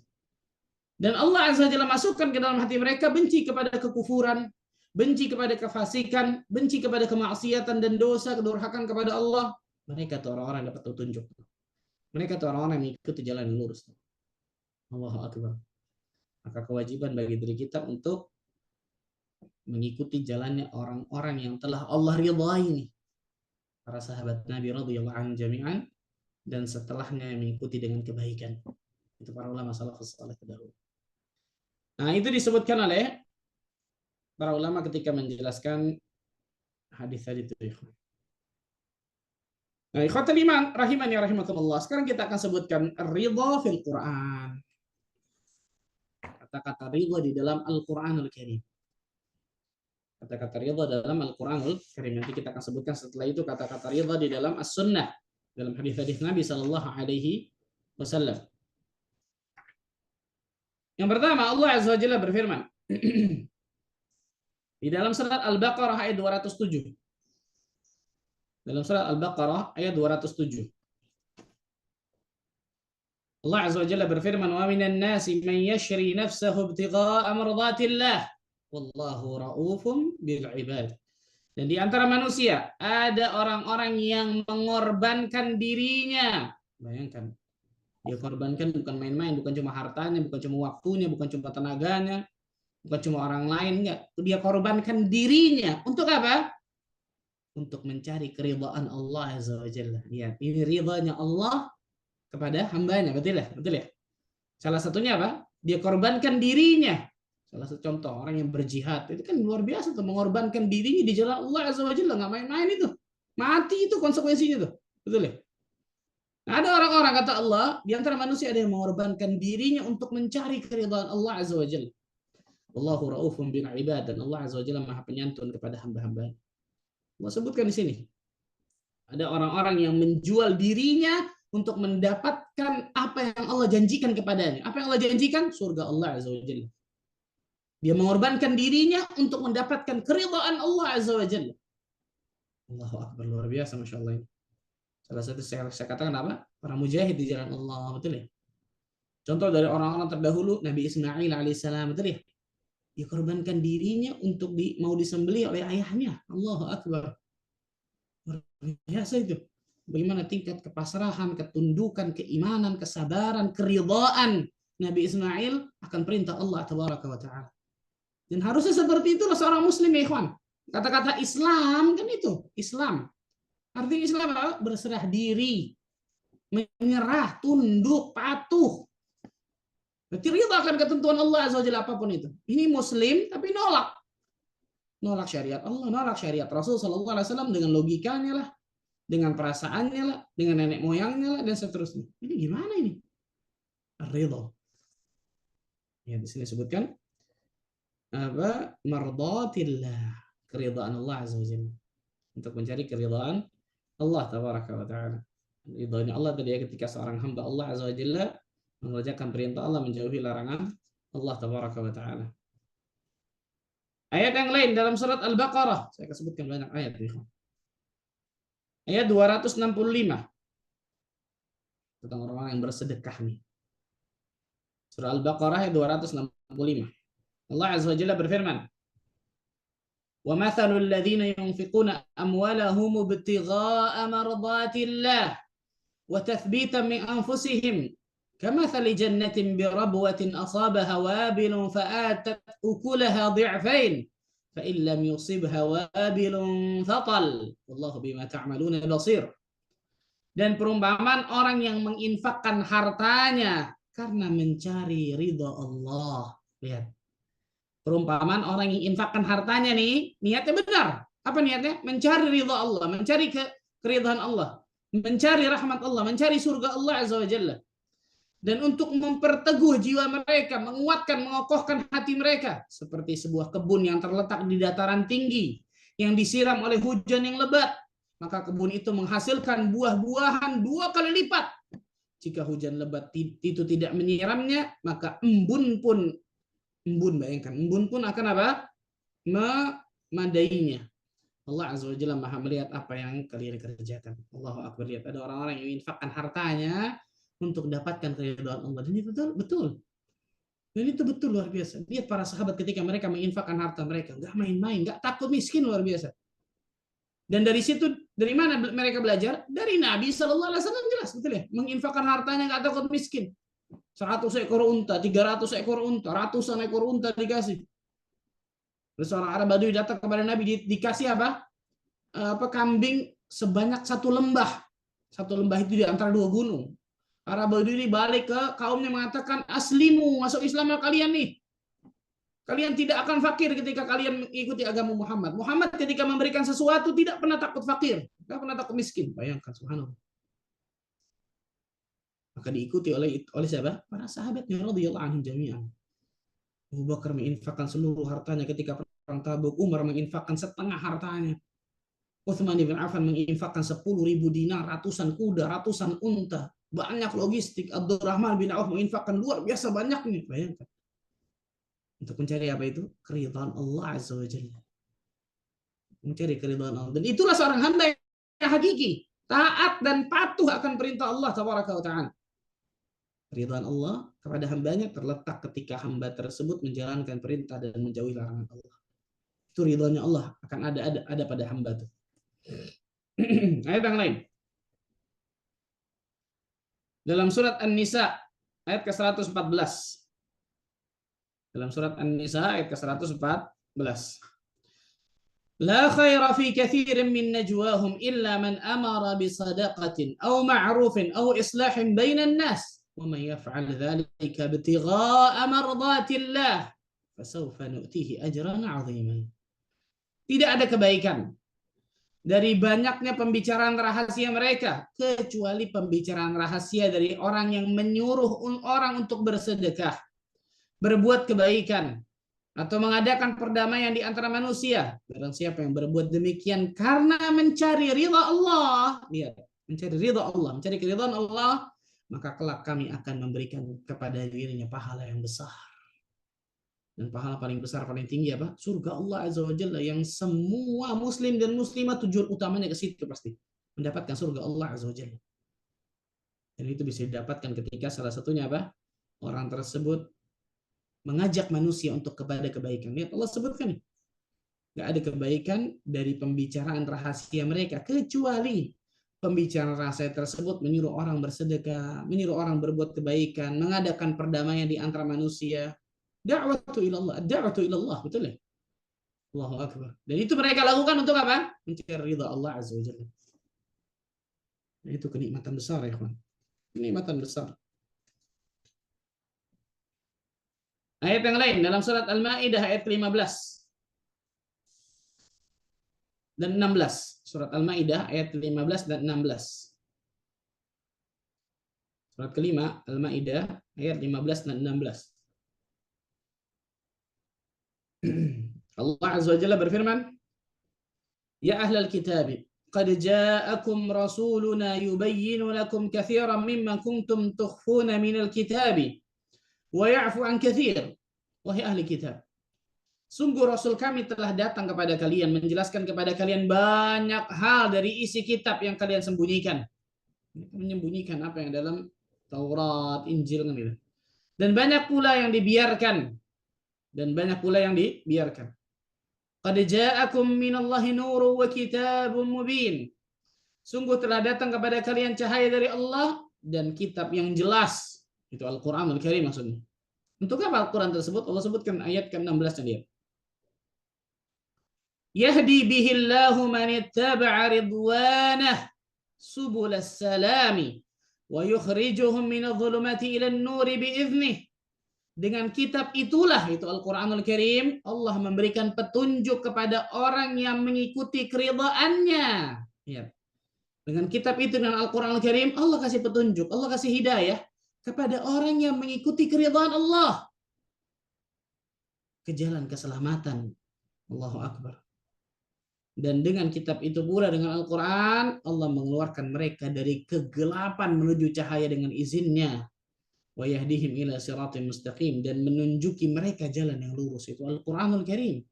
Dan Allah Azza wa Jalla masukkan ke dalam hati mereka benci kepada kekufuran, benci kepada kefasikan, benci kepada kemaksiatan dan dosa, kedurhakan kepada Allah. Mereka itu orang-orang yang dapat petunjuk. Mereka itu orang-orang yang mengikuti jalan yang lurus. Allahu Akbar. Maka kewajiban bagi diri kita untuk mengikuti jalannya orang-orang yang telah Allah ridhai ini. Para sahabat Nabi radhiyallahu anhum jami'an, dan setelahnya mengikuti dengan kebaikan. Itu para ulama salafus saleh terdahulu. Nah, itu disebutkan oleh para ulama ketika menjelaskan hadis tadi itu. Nah, ikhwatul iman rahimani rahimakumullah. Sekarang kita akan sebutkan ridha fil Quran. Kata-kata ridha di dalam Al-Qur'anul Karim. Kata-kata ridha dalam Al-Qur'anul Karim. Nanti kita akan sebutkan setelah itu kata-kata ridha di dalam As-Sunnah, dalam hadis-hadis Nabi sallallahu alaihi wasallam. Yang pertama, Allah Azza wa Jalla berfirman di dalam surat Al-Baqarah ayat 207. Dalam surat Al-Baqarah ayat 207. Allah Azza wa Jalla berfirman, "Wa minan nasi man yashri nafsahu ibtigha'a mardatillah, wallahu ra'ufum bil 'ibad." Dan di antara manusia ada orang-orang yang mengorbankan dirinya. Bayangkan, dia korbankan bukan main-main, bukan cuma hartanya, bukan cuma waktunya, bukan cuma tenaganya, bukan cuma orang lain, enggak. Dia korbankan dirinya. Untuk apa? Untuk mencari keridhaan Allah Azza wa Jalla. Lihat, ini ridhanya Allah kepada hambanya, betul ya? Betul ya? Salah satunya apa? Dia korbankan dirinya. Salah satu contoh orang yang berjihad itu kan luar biasa tuh, mengorbankan dirinya di jalan Allah Azza wa Jalla, nggak main-main itu. Mati itu konsekuensinya tuh. Betul ya? Nah, ada orang-orang kata Allah, di antara manusia ada yang mengorbankan dirinya untuk mencari keridhaan Allah Azza wa Jalla. Wallahu raufun bil ibad, dan Allah Azza wa Jalla Maha penyantun kepada hamba-hamba. Allah sebutkan di sini. Ada orang-orang yang menjual dirinya untuk mendapatkan apa yang Allah janjikan kepadanya. Apa yang Allah janjikan? Surga Allah Azza wa Jalla. Dia mengorbankan dirinya untuk mendapatkan keridhaan Allah Azza wa Jalla. Allahu Akbar, luar biasa, Masya Allah. Salah satu saya katakan apa? Para mujahid di jalan Allah, betul ya? Contoh dari orang-orang terdahulu, Nabi Ismail alaihissalam, betul ya? Dia korbankan dirinya untuk mau disembelih oleh ayahnya. Allahu Akbar. Luar biasa itu. Bagaimana tingkat kepasrahan, ketundukan, keimanan, kesabaran, keridhaan Nabi Ismail akan perintah Allah Tabaraka wa Ta'ala. Dan harusnya seperti itulah seorang muslim, ya ikhwan. Kata-kata Islam kan itu, Islam. Artinya Islam apa? Berserah diri, menyerah, tunduk, patuh. Berarti ridha akan ketentuan Allah Azza wa Jalla apapun itu. Ini muslim tapi nolak. Nolak syariat Allah, nolak syariat Rasul sallallahu alaihi wasallam dengan logikanya lah, dengan perasaannya lah, dengan nenek moyangnya lah, dan seterusnya. Ini gimana ini? Ridha. Ya, di sini disebutkan apa? Mardatillah, keridhaan Allah azza wajalla. Untuk mencari keridhaan Allah tabaraka wa taala. Ridhonya Allah tadi ya, ketika seorang hamba Allah azza wajalla mengerjakan perintah Allah, menjauhi larangan Allah tabaraka wa taala. Ayat yang lain dalam surat Al-Baqarah, saya akan sebutkan banyak ayat nih. Ayat 265 tentang orang-orang yang bersedekah nih. Surah Al-Baqarah ayat 265. Allah azza wajalla berfirman, وَمَثَلُ الَّذِينَ يُنْفِقُونَ أَمْوَالَهُمُ ابْتِغَاءَ مَرْضَاتِ اللَّهِ وَتَثْبِيتًا مِنْ أَنْفُسِهِمْ كَمَثَلِ جَنَّةٍ بِرَبْوَةٍ أَصَابَهَا وَابِلٌ فَآتَتْ أُكُلَهَا ضِعْفَيْنِ فَإِنْ لَمْ يُصِبْهَا وَابِلٌ فَطَلٌ وَاللَّهُ بِمَا تَعْمَلُونَ بَصِيرٌ. Dan perumpamaan orang yang menginfakkan hartanya karena mencari ridha Allah. Lihat. Perumpamaan orang yang infakkan hartanya nih, niatnya benar. Apa niatnya? Mencari ridha Allah, mencari keridhaan Allah, mencari rahmat Allah, mencari surga Allah azza wa jalla. Dan untuk memperteguh jiwa mereka, menguatkan, mengokohkan hati mereka, seperti sebuah kebun yang terletak di dataran tinggi yang disiram oleh hujan yang lebat, maka kebun itu menghasilkan buah-buahan 2 kali lipat. Jika hujan lebat itu tidak menyiramnya, maka bayangkan, embun pun akan apa? Memadainya. Allah azza wa jalla maha melihat apa yang kalian kerjakan. Allahu akbar. Lihat, ada orang-orang yang menginfakkan hartanya untuk dapatkan keridhaan Allah. Dan itu betul. Dan itu betul, luar biasa. Lihat para sahabat ketika mereka menginfakkan harta mereka, nggak main-main, nggak takut miskin, luar biasa. Dan dari situ, dari mana mereka belajar? Dari Nabi Shallallahu Alaihi Wasallam, jelas, betul ya. Menginfakkan hartanya nggak takut miskin. 100 ekor unta, 300 ekor unta, ratusan ekor unta dikasih. Terus seorang Arab Badui datang kepada Nabi, dikasih apa? Kambing sebanyak 1 lembah. 1 lembah itu di antara 2 gunung. Arab Badui ini balik ke kaumnya mengatakan, aslimu, masuk Islam kalian nih. Kalian tidak akan fakir ketika kalian mengikuti agama Muhammad. Muhammad ketika memberikan sesuatu tidak pernah takut fakir, tidak pernah takut miskin. Bayangkan, subhanallah. Maka diikuti oleh siapa? Para sahabatnya radhiyallahu anhum jami'an. Abu Bakar menginfakkan seluruh hartanya ketika perang Tabuk. Umar menginfakkan setengah hartanya. Utsman bin Affan menginfakkan 10.000 dinar, ratusan kuda, ratusan unta, banyak logistik. Abdurrahman bin Auf menginfakkan luar biasa banyaknya. Bayangkan. Untuk mencari apa itu? Keridhaan Allah azza wa jalla. Mencari keridhaan Allah. Dan itulah seorang hamba yang hakiki, taat dan patuh akan perintah Allah tabaraka wa taala. Keridhaan Allah kepada hambanya terletak ketika hamba tersebut menjalankan perintah dan menjauhi larangan Allah. Itu ridhonya Allah akan ada pada hamba itu. Ayat yang lain. Dalam surat An-Nisa ayat ke-114. Dalam surat An-Nisa ayat ke-114. لا خير في كثير من نجواهم إلا من أمر بصدقة أو معروف أو إصلاح بين الناس ومن يفعل ذلك ابتغاء مرضات الله فسوف نؤتيه أجرا عظيما. Tidak ada kebaikan dari banyaknya pembicaraan rahasia mereka kecuali pembicaraan rahasia dari orang yang menyuruh orang untuk bersedekah, berbuat kebaikan, atau mengadakan perdamaian di antara manusia. Barang siapa yang berbuat demikian karena mencari ridha Allah, lihat, mencari ridha Allah, mencari keridhaan Allah, maka kelak kami akan memberikan kepada dirinya pahala yang besar. Dan pahala paling besar, paling tinggi apa? Surga Allah azza wa jalla, yang semua muslim dan muslimah tujuan utamanya ke situ pasti. Mendapatkan surga Allah azza wa jalla. Dan itu bisa didapatkan ketika salah satunya apa? Orang tersebut mengajak manusia untuk kepada kebaikan. Lihat, Allah sebutkan, nggak ada kebaikan dari pembicaraan rahasia mereka kecuali pembicaraan rahasia tersebut menyuruh orang bersedekah, menyuruh orang berbuat kebaikan, mengadakan perdamaian di antara manusia. Da'watu ilallah, da'watu ilallah, betul ya? Allahu akbar. Dan itu mereka lakukan untuk apa? Mencari ridha Allah azza wa jalla. Itu kenikmatan besar ya, kawan. Kenikmatan besar. Ayat yang lain dalam surat Al-Maidah ayat 15 dan 16. Surat Al-Maidah ayat 15 dan 16. Surat kelima Al-Maidah ayat 15 dan 16. Allah Azza wa Jalla berfirman, "Ya ahlal kitab, qad ja'akum rasuluna yubayyinu lakum katsiran mimma kuntum tukhfuna minal kitab wa ya'fu an katsir." Wahai ahli kitab, sungguh Rasul kami telah datang kepada kalian menjelaskan kepada kalian banyak hal dari isi kitab yang kalian sembunyikan. Menyembunyikan apa yang dalam Taurat, Injil kan gitu. Dan banyak pula yang dibiarkan. Qad ja'akum minallahi nurun wa kitabun mubin. Sungguh telah datang kepada kalian cahaya dari Allah dan kitab yang jelas. Itu Al-Qur'anul Karim maksudnya. Untuk apa Al-Quran tersebut? Allah sebutkan ayat ke-16 tadi. Yahdi bihillahu man ittaba'a ridwanah subulas salami wa yukhrijuhum minadh-dhulumati ilan nuri biiznih. Dengan kitab itulah, itu Al-Quranul Karim, Allah memberikan petunjuk kepada orang yang mengikuti keridhaannya. Ya. Dengan kitab itu, dengan Al-Quranul Karim, Allah kasih petunjuk, Allah kasih hidayah kepada orang yang mengikuti keridhaan Allah ke jalan keselamatan. Allahu Akbar. Dan dengan kitab itu pula, dengan Al-Quran, Allah mengeluarkan mereka dari kegelapan menuju cahaya dengan izinnya. Wa yahdihim ila siratim mustaqim, dan menunjuki mereka jalan yang lurus. Itu Al-Quranul Karim.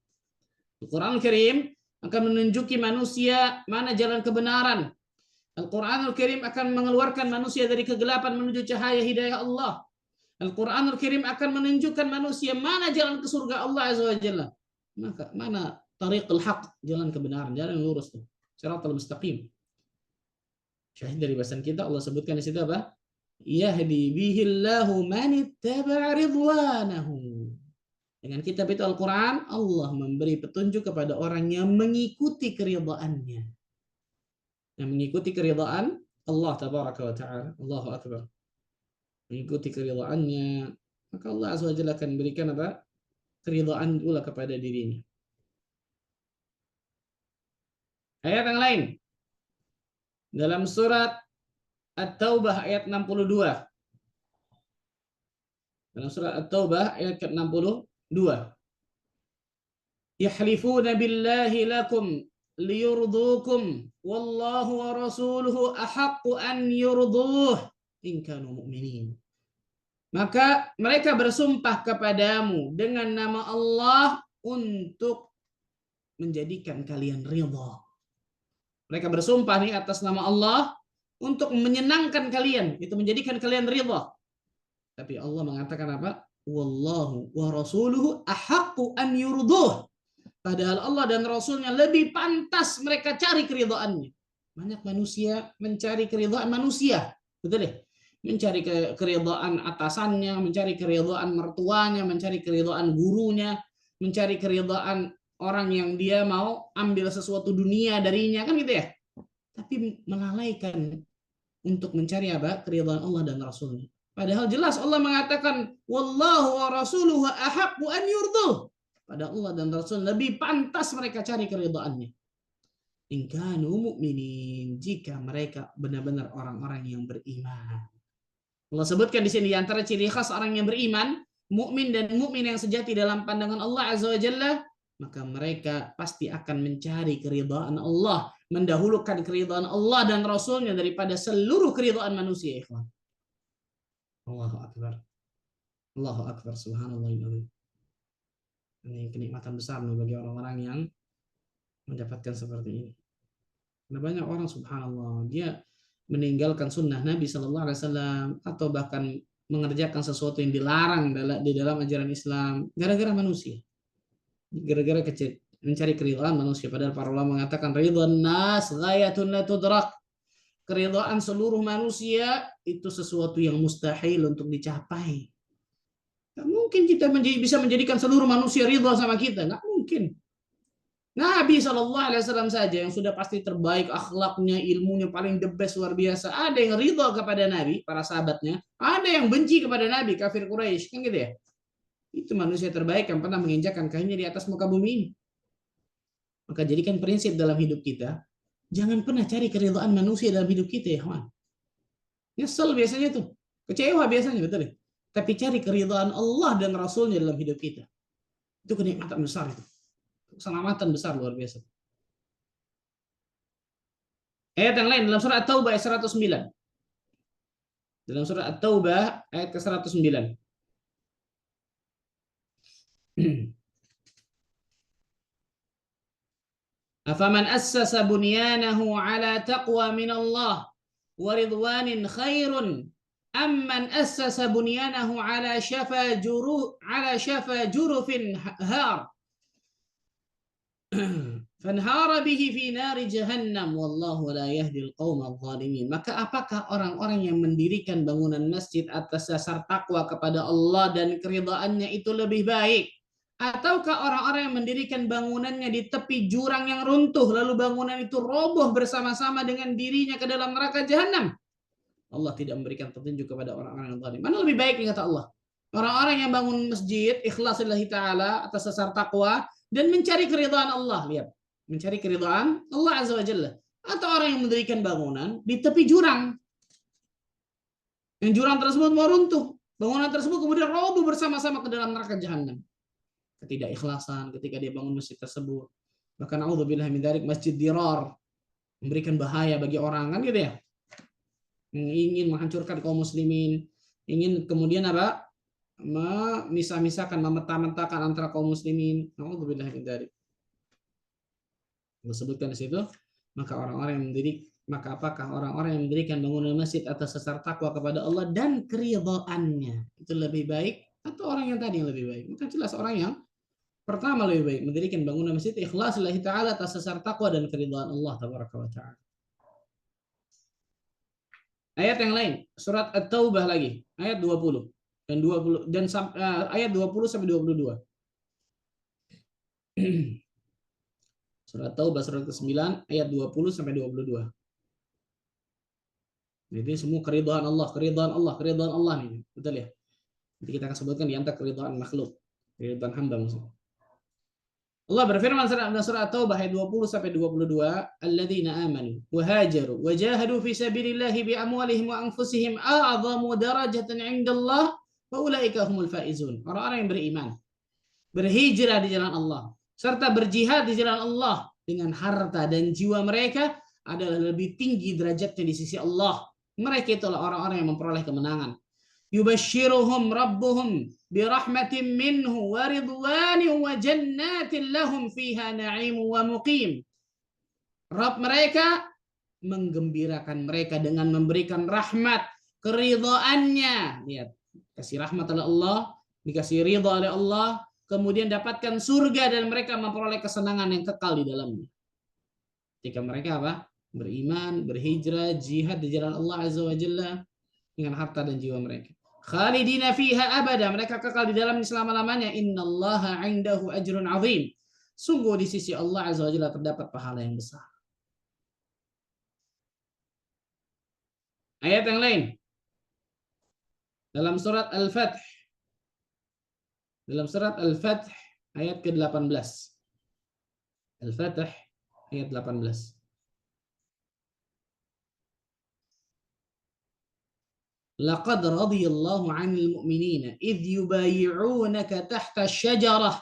Al-Quranul Karim akan menunjuki manusia mana jalan kebenaran. Al-Quranul Karim akan mengeluarkan manusia dari kegelapan menuju cahaya hidayah Allah. Al-Quranul Karim akan menunjukkan manusia mana jalan ke surga Allah Azza wa Jalla. Maka mana tariqul haq, jalan kebenaran, jalan yang lurus tuh. Siratal mustaqim. Syahid dari bahasan kita, Allah sebutkan di situ apa? Yahdi bihillahu man ittaba'a ridwanahu. Dengan kitab itu Al-Quran, Allah memberi petunjuk kepada orang yang mengikuti keridhaannya. Yang mengikuti keridhaan Allah tabaraka wa ta'ala. Allahu akbar. Mengikuti keridhaannya, maka Allah Azza wa Jalla akan berikan apa? Keridhaan pula kepada dirinya. Ayat yang lain dalam surat At-Taubah ayat 62. Dalam surat At-Taubah ayat ke-62. Yahlifuna billahi lakum liyurdukum wallahu wa rasuluhu ahaqqu an yurduh in kanu mu'minin. Maka mereka bersumpah kepadamu dengan nama Allah untuk menjadikan kalian ridha. Mereka bersumpah nih atas nama Allah untuk menyenangkan kalian, itu menjadikan kalian ridha. Tapi Allah mengatakan apa? Wallahu wa rasuluhu ahaqqu an yurduh. Padahal Allah dan Rasulnya lebih pantas mereka cari keridhaannya. Banyak manusia mencari keridhaan manusia. Betul ya? Mencari keridhaan atasannya, mencari keridhaan mertuanya, mencari keridhaan gurunya, mencari keridhaan orang yang dia mau ambil sesuatu dunia darinya, kan gitu ya? Tapi melalaikan untuk mencari apa? Keridhaan Allah dan Rasulnya. Padahal jelas Allah mengatakan wallahu wa rasuluhu ahaqqu an yurduh. Pada Allah dan Rasul lebih pantas mereka cari keridhaannya. In kanu mu'minin, jika mereka benar-benar orang-orang yang beriman. Allah sebutkan di sini antara ciri khas orang yang beriman, mukmin dan mukmin yang sejati dalam pandangan Allah Azza wa Jalla, maka mereka pasti akan mencari keridhaan Allah, mendahulukan keridhaan Allah dan Rasulnya daripada seluruh keridhaan manusia. Ikhwan. Allahu Akbar. Allahu Akbar. Subhanallah. Ini kenikmatan besar bagi orang-orang yang mendapatkan seperti ini. Karena banyak orang subhanallah, dia meninggalkan sunnah Nabi Shallallahu Alaihi Wasallam atau bahkan mengerjakan sesuatu yang dilarang di dalam ajaran Islam gara-gara manusia, gara-gara mencari keridhaan manusia. Padahal para ulama mengatakan ridwan nas ghayatun la tudrak. Keridhaan seluruh manusia itu sesuatu yang mustahil untuk dicapai. Nggak mungkin kita bisa menjadikan seluruh manusia ridha sama kita, nggak mungkin. Nabi SAW saja yang sudah pasti terbaik akhlaknya, ilmunya paling the best, luar biasa. Ada yang ridha kepada Nabi, para sahabatnya. Ada yang benci kepada Nabi, kafir Quraisy, kan gitu ya. Itu manusia terbaik yang pernah menginjakkan kakinya di atas muka bumi ini. Maka jadikan prinsip dalam hidup kita, jangan pernah cari keridhaan manusia dalam hidup kita ya, kawan. Nyesel biasanya tuh, kecewa biasanya, betul ya. Tapi cari keridhaan Allah dan Rasulnya dalam hidup kita. Itu kenikmatan besar itu. Keselamatan besar luar biasa. Ayat yang lain dalam surah At-Taubah ayat 109. Dalam surah At-Taubah ayat ke-109. Afaman assasa bunyanahu ala taqwa min Allah wa ridwanin khairun amman assasa bunyanahu ala syafa jurufin har fanhara bihi fi nari jahannam wallahu la yahdil qaumal zalimin. Maka apakah orang-orang yang mendirikan bangunan masjid atas dasar takwa kepada Allah dan keridhaannya itu lebih baik, ataukah orang-orang yang mendirikan bangunannya di tepi jurang yang runtuh lalu bangunan itu roboh bersama-sama dengan dirinya ke dalam neraka jahanam? Allah tidak memberikan petunjuk kepada orang-orang yang zalim. Mana lebih baik kata Allah? Orang-orang yang bangun masjid ikhlas lillahi taala atas dasar takwa dan mencari keridhaan Allah. Lihat, mencari keridhaan Allah azza wa jalla. Atau orang yang mendirikan bangunan di tepi jurang. Yang jurang tersebut mau runtuh. Bangunan tersebut kemudian roboh bersama-sama ke dalam neraka jahanam. Ketidakikhlasan ketika dia bangun masjid tersebut. Bahkan naudzubillah min dzalik, masjid dirar, memberikan bahaya bagi orang, kan gitu ya. Ingin menghancurkan kaum muslimin, ingin kemudian apa? Memisah-misahkan, memeta-metakan antara kaum muslimin. Naudzubillah min dzalik. Disebutkan di situ, maka orang-orang yang apakah orang-orang yang mendirikan bangunan masjid atas dasar takwa kepada Allah dan keridhaannya itu lebih baik atau orang yang tadi yang lebih baik? Maka jelas orang yang pertama lebih baik, mendirikan bangunan masjid ikhlas lillahi taala atas dasar takwa dan keridhaan Allah tabaraka wa taala. Ayat yang lain, surat At-Taubah lagi, ayat 20 dan 20 dan ayat 20 sampai 22. Surat Taubah surat ke-9 ayat 20 sampai 22. Jadi semua keridhaan Allah, keridhaan Allah, keridhaan Allah nih. Betul ya? Nanti kita akan sebutkan di antara keridhaan makhluk, keridhaan hamba maksudnya. Allah berfirman dalam surah At-Taubah ayat 20 sampai 22, "Alladzina amanu wa hajaru wa jahadu fi sabilillahi bi amwalihim wa anfusihim a'zamu darajatan 'indallah wa ulaika humul faizun." Orang-orang yang beriman, berhijrah di jalan Allah, serta berjihad di jalan Allah dengan harta dan jiwa mereka adalah lebih tinggi derajatnya di sisi Allah. Mereka itulah orang-orang yang memperoleh kemenangan. Yubashshiruhum rabbuhum birahmatin minhu wa ridwanin wa jannatin lahum fiha na'imu wa muqim. Rabb mereka menggembirakan mereka dengan memberikan rahmat, keridhaannya. Lihat, kasih rahmat oleh Allah, dikasih ridha oleh Allah, kemudian dapatkan surga dan mereka memperoleh kesenangan yang kekal di dalamnya. Ketika mereka apa? Beriman, berhijrah, jihad di jalan Allah azza wa jalla dengan harta dan jiwa mereka. Khalidina fiha abada, mereka kekal di dalam selama-lamanya. Innallaha 'indahu ajrun 'azim. Sungguh di sisi Allah azza wa jalla terdapat pahala yang besar. Ayat yang lain dalam surat Al-Fath. Dalam surat Al-Fath ayat ke-18. Al-Fath ayat 18. Laqad radiyallahu 'anil mu'minina idh yubayyi'unaka tahta asy-syajarah.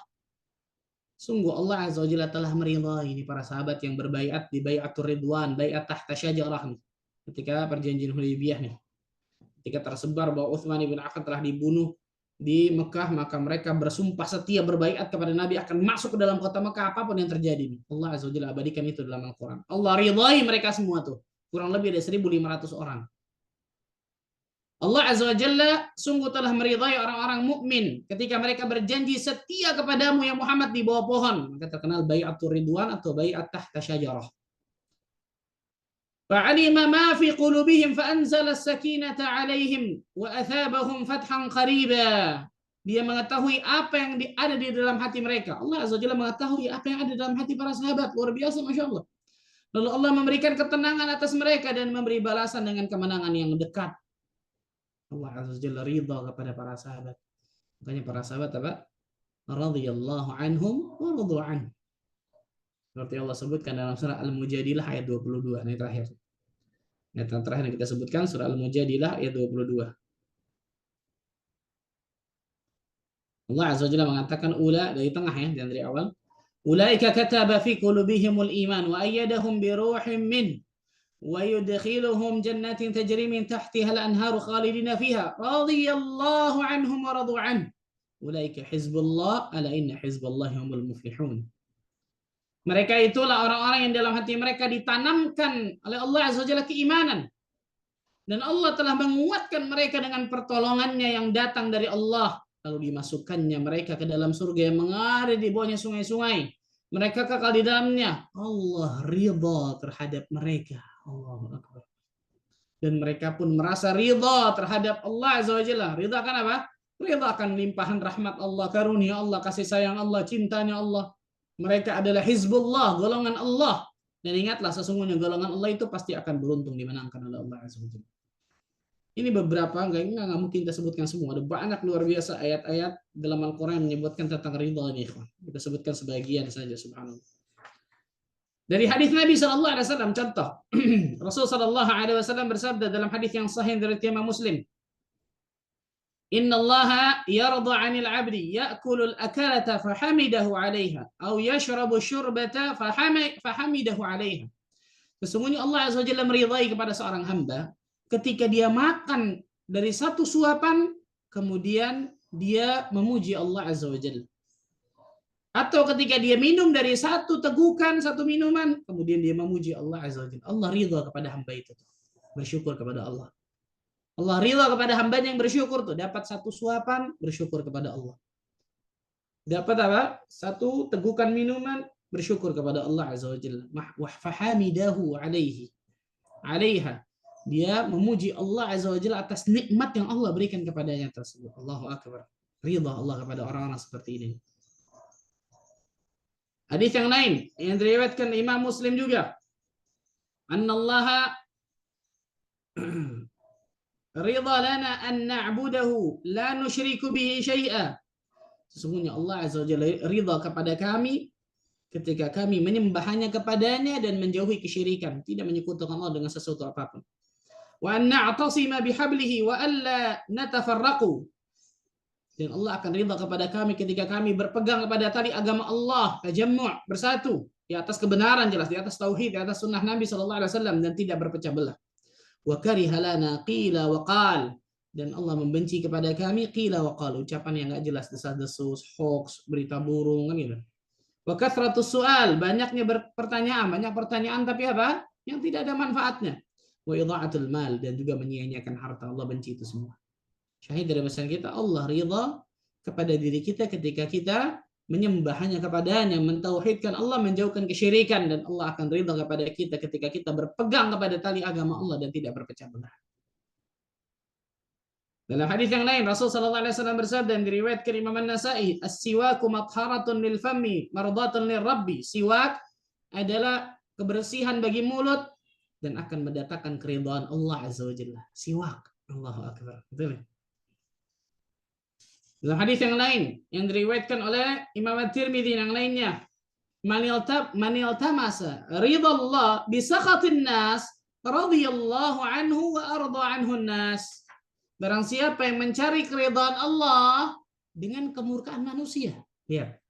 Sungguh Allah azza wa jalla telah meridai ini para sahabat yang berbaiat di baiatur ridwan, baiat tahta syajarah nih. Ketika perjanjian Hudaybiyah nih. Ketika tersebar bahwa Utsman bin Affan telah dibunuh di Mekah, maka mereka bersumpah setia berbaiat kepada Nabi akan masuk ke dalam kota Mekah apapun yang terjadi nih. Allah azza wa jalla abadikan itu dalam Al-Qur'an. Allah ridai mereka semua tuh. Kurang lebih ada 1.500 orang. Allah azza wa jalla sungguh telah meridai orang-orang mukmin ketika mereka berjanji setia kepadamu ya Muhammad di bawah pohon. Maka terkenal bai'atur ridwan atau bai'at tahta syajarah. Fa'alima ma fi qulubihim fa'anzala as-sakinata 'alaihim wa athabahum fathan qariba. Dia mengetahui apa yang ada di dalam hati mereka. Allah azza wa jalla mengetahui apa yang ada dalam hati para sahabat. Luar biasa Masya Allah. Lalu Allah memberikan ketenangan atas mereka dan memberi balasan dengan kemenangan yang dekat. Allah azza wa jalla ridha kepada para sahabat. Makanya para sahabat apa? Radhiyallahu anhum wa radu an. Seperti Allah sebutkan dalam surah Al-Mujadilah ayat 22. Ini terakhir. Ayat terakhir yang kita sebutkan surah Al-Mujadilah ayat 22. Allah Azza wa Jalla mengatakan ula dari tengah ya, dari awal. Ulaika kataba fi qulubihimul iman wa ayyadahum bi ruhin min wa yudkhiluhum jannatin tajri min tahtiha al-anharu khalidina fiha radhiyallahu anhum wa radu an. Ulaika hizbullah ala inna hizballahi humul muflihun. Mereka itulah orang-orang yang dalam hati mereka ditanamkan oleh Allah Azza wa Jalla keimanan. Dan Allah telah menguatkan mereka dengan pertolongannya yang datang dari Allah. Lalu dimasukkannya mereka ke dalam surga yang mengalir di bawahnya sungai-sungai. Mereka kekal di dalamnya. Allah ridha terhadap mereka. Allahu Akbar. Dan mereka pun merasa ridha terhadap Allah Azza wa Jalla. Ridha akan apa? Ridha akan limpahan rahmat Allah, karunia Allah, kasih sayang Allah, cintanya Allah. Mereka adalah hizbullah, golongan Allah. Dan ingatlah sesungguhnya golongan Allah itu pasti akan beruntung dimenangkan oleh Allah Azza wa Jalla. Ini beberapa, nggak mungkin kita sebutkan semua. Ada banyak luar biasa ayat-ayat dalam Al-Quran yang menyebutkan tentang ridha ini. Kita sebutkan sebagian saja, subhanallah. Dari hadis Nabi SAW, contoh. Rasul SAW bersabda dalam hadis yang sahih dari Imam Muslim. Inna Allah yarda 'anil 'abdi ya'kulul akalata fahamidahu 'alaiha aw yashrabu syurbata fahamidahu 'alaiha. Sesungguhnya Allah Azza wa Jalla meridai kepada seorang hamba ketika dia makan dari satu suapan, kemudian dia memuji Allah Azza wa Jalla. Atau ketika dia minum dari satu tegukan, satu minuman, kemudian dia memuji Allah Azza wa Jalla. Allah ridha kepada hamba itu. Bersyukur kepada Allah. Allah ridha kepada hambanya yang bersyukur tuh. Dapat satu suapan, bersyukur kepada Allah. Dapat apa? Satu tegukan minuman, bersyukur kepada Allah Azza wa Jalla. Fahamidahu alaiha. Dia memuji Allah Azza wa Jalla atas nikmat yang Allah berikan kepadanya tersebut. Allahu Akbar. Ridha Allah kepada orang-orang seperti ini. Hadis yang lain yang diriwayatkan Imam Muslim juga. Annallaha ridha lana an na'budahu la nusyriku bihi syai'a. Sesungguhnya Allah Azza wa Jalla ridha kepada kami ketika kami menyembahnya kepadanya dan menjauhi kesyirikan, tidak menyekutukan Allah dengan sesuatu apapun. Wa an na'tasima bihablihi wa alla natafarraqu. Dan Allah akan ridha kepada kami ketika kami berpegang kepada tali agama Allah, tajammu', bersatu di atas kebenaran jelas, di atas tauhid, di atas sunnah Nabi sallallahu alaihi wasallam dan tidak berpecah belah. Wa kariha lana qila wa qal. Dan Allah membenci kepada kami qila wa qal, ucapan yang enggak jelas, desas-desus, hoax, berita burung kan gitu. Wa kathratus su'al, banyaknya pertanyaan, banyak pertanyaan tapi apa? Yang tidak ada manfaatnya. Wa idha'atul mal, dan juga menyia-nyiakan harta. Allah benci itu semua. Syahid dari pesan kita, Allah ridha kepada diri kita ketika kita menyembahnya kepadanya, mentauhidkan Allah, menjauhkan kesyirikan, dan Allah akan ridha kepada kita ketika kita berpegang kepada tali agama Allah dan tidak berpecah belah. Dalam hadis yang lain, Rasul sallallahu alaihi wasallam bersabda dan diriwayatkan Imam An-Nasa'i, "As-siwaku matharatun lil fammi, mardatun lir rabbi." Siwak adalah kebersihan bagi mulut dan akan mendatangkan keridhaan Allah Azza wa Jalla. Siwak. Allahu Akbar. Betul. Dalam hadis yang lain yang diriwayatkan oleh Imam At-Tirmidzi yang lainnya, man iltamasa ridallah bi sakhatin nas radhiyallahu anhu wa arda anhu nas. Barang siapa yang mencari keridhaan Allah dengan kemurkaan manusia. Ya.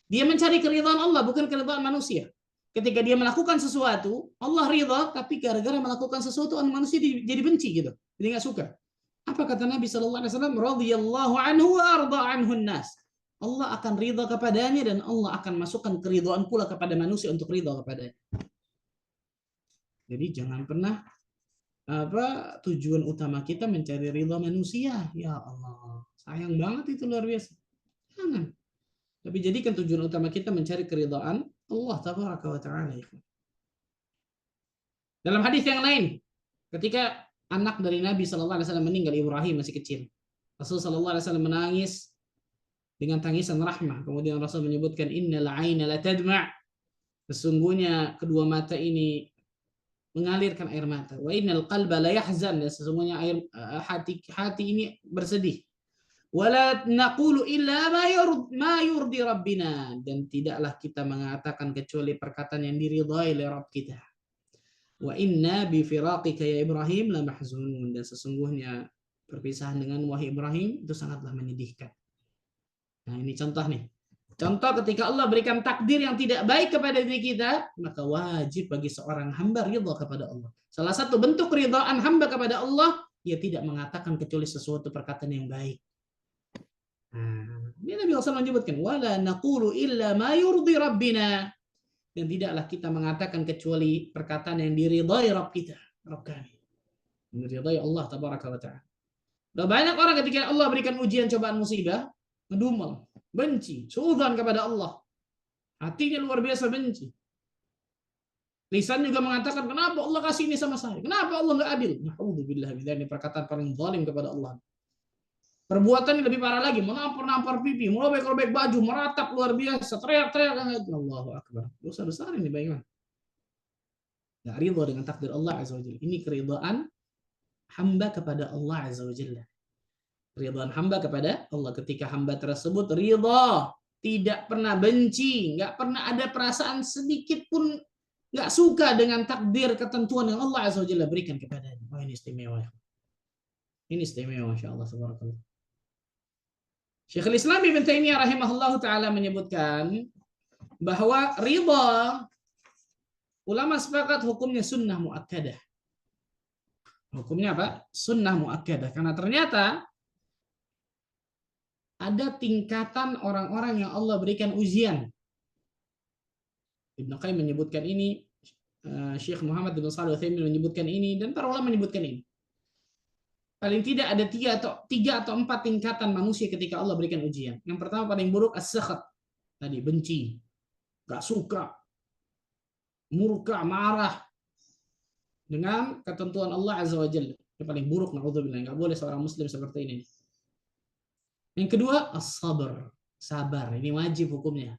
Dia mencari keridhaan Allah bukan keridhaan manusia. Ketika dia melakukan sesuatu, Allah ridha, tapi gara-gara melakukan sesuatu manusia jadi benci gitu. Jadi enggak suka. Apa kata Nabi sallallahu alaihi wasallam? Radhiyallahu anhu wa arda anhu nas. Allah akan ridha kepadanya dan Allah akan masukkan keridhaan pula kepada manusia untuk ridha kepadanya. Jadi jangan pernah tujuan utama kita mencari ridha manusia. Ya Allah, sayang banget itu, luar biasa. Jangan. Tapi jadikan tujuan utama kita mencari keridhaan Allah tabaraka wa taala. Dalam hadis yang lain, ketika anak dari Nabi sallallahu alaihi wasallam meninggal, Ibrahim masih kecil, Rasul sallallahu alaihi wasallam menangis dengan tangisan rahmah. Kemudian Rasul menyebutkan innal aina la tadma'. Sesungguhnya kedua mata ini mengalirkan air mata. Wa innal qalba la yahzan, dan sesungguhnya hati ini bersedih. Wala naqulu illa ma yurdi rabbina, dan tidaklah kita mengatakan kecuali perkataan yang diridhai oleh Rabb kita. Wa inna bi firaqika ya Ibrahim la mahzunun, dan sesungguhnya perpisahan dengan wahai Ibrahim itu sangatlah menyedihkan. Nah, ini contoh nih. Contoh ketika Allah berikan takdir yang tidak baik kepada diri kita, maka wajib bagi seorang hamba ridha kepada Allah. Salah satu bentuk ridhaan hamba kepada Allah, dia tidak mengatakan kecuali sesuatu perkataan yang baik. Ini Nabi SAW menyebutkan, wala naqulu illa ma yurdi rabbina. Dan tidaklah kita mengatakan kecuali perkataan yang diridhai Rabb kita, Rabb kami. Diridhai Allah tabaraka wa ta'ala. Banyak orang ketika Allah berikan ujian cobaan musibah, ngedumel, benci, suudzon kepada Allah. Hatinya luar biasa benci. Lisan juga mengatakan, kenapa Allah kasih ini sama saya? Kenapa Allah nggak adil? Na'udzubillah, ini perkataan paling zalim kepada Allah. Perbuatan lebih parah lagi, menampar-nampar pipi, merobek-robek baju, meratap luar biasa, teriak-teriak. Allahu Akbar. Dosa besar ini bayangkan. Nggak ridho dengan takdir Allah Azza wa Jalla. Ini keridhaan hamba kepada Allah Azza wa Jalla. Ridhaan hamba kepada Allah ketika hamba tersebut ridha, tidak pernah benci, nggak pernah ada perasaan sedikit pun nggak suka dengan takdir ketentuan yang Allah Azza wa Jalla berikan kepadanya. Oh, ini istimewa. Ini istimewa, masya-Allah, subhanakallah. Syekhul Islam Ibnu Taimiyah rahimahullah taala menyebutkan bahwa ridha ulama sepakat hukumnya sunnah muakkadah. Hukumnya apa? Sunnah muakkadah. Karena ternyata ada tingkatan orang-orang yang Allah berikan ujian. Ibnu Qayyim menyebutkan ini, Syekh Muhammad bin Shalih Al-Utsaimin menyebutkan ini, dan para ulama menyebutkan ini. Paling tidak ada 3 atau 4 tingkatan manusia ketika Allah berikan ujian. Yang pertama paling buruk as-sakhat. Tadi benci, gak suka, murka, marah dengan ketentuan Allah Azza wa Jalla. Yang paling buruk, na'udzubillah. Gak boleh seorang muslim seperti ini. Yang kedua as-sabr. Sabar, ini wajib hukumnya.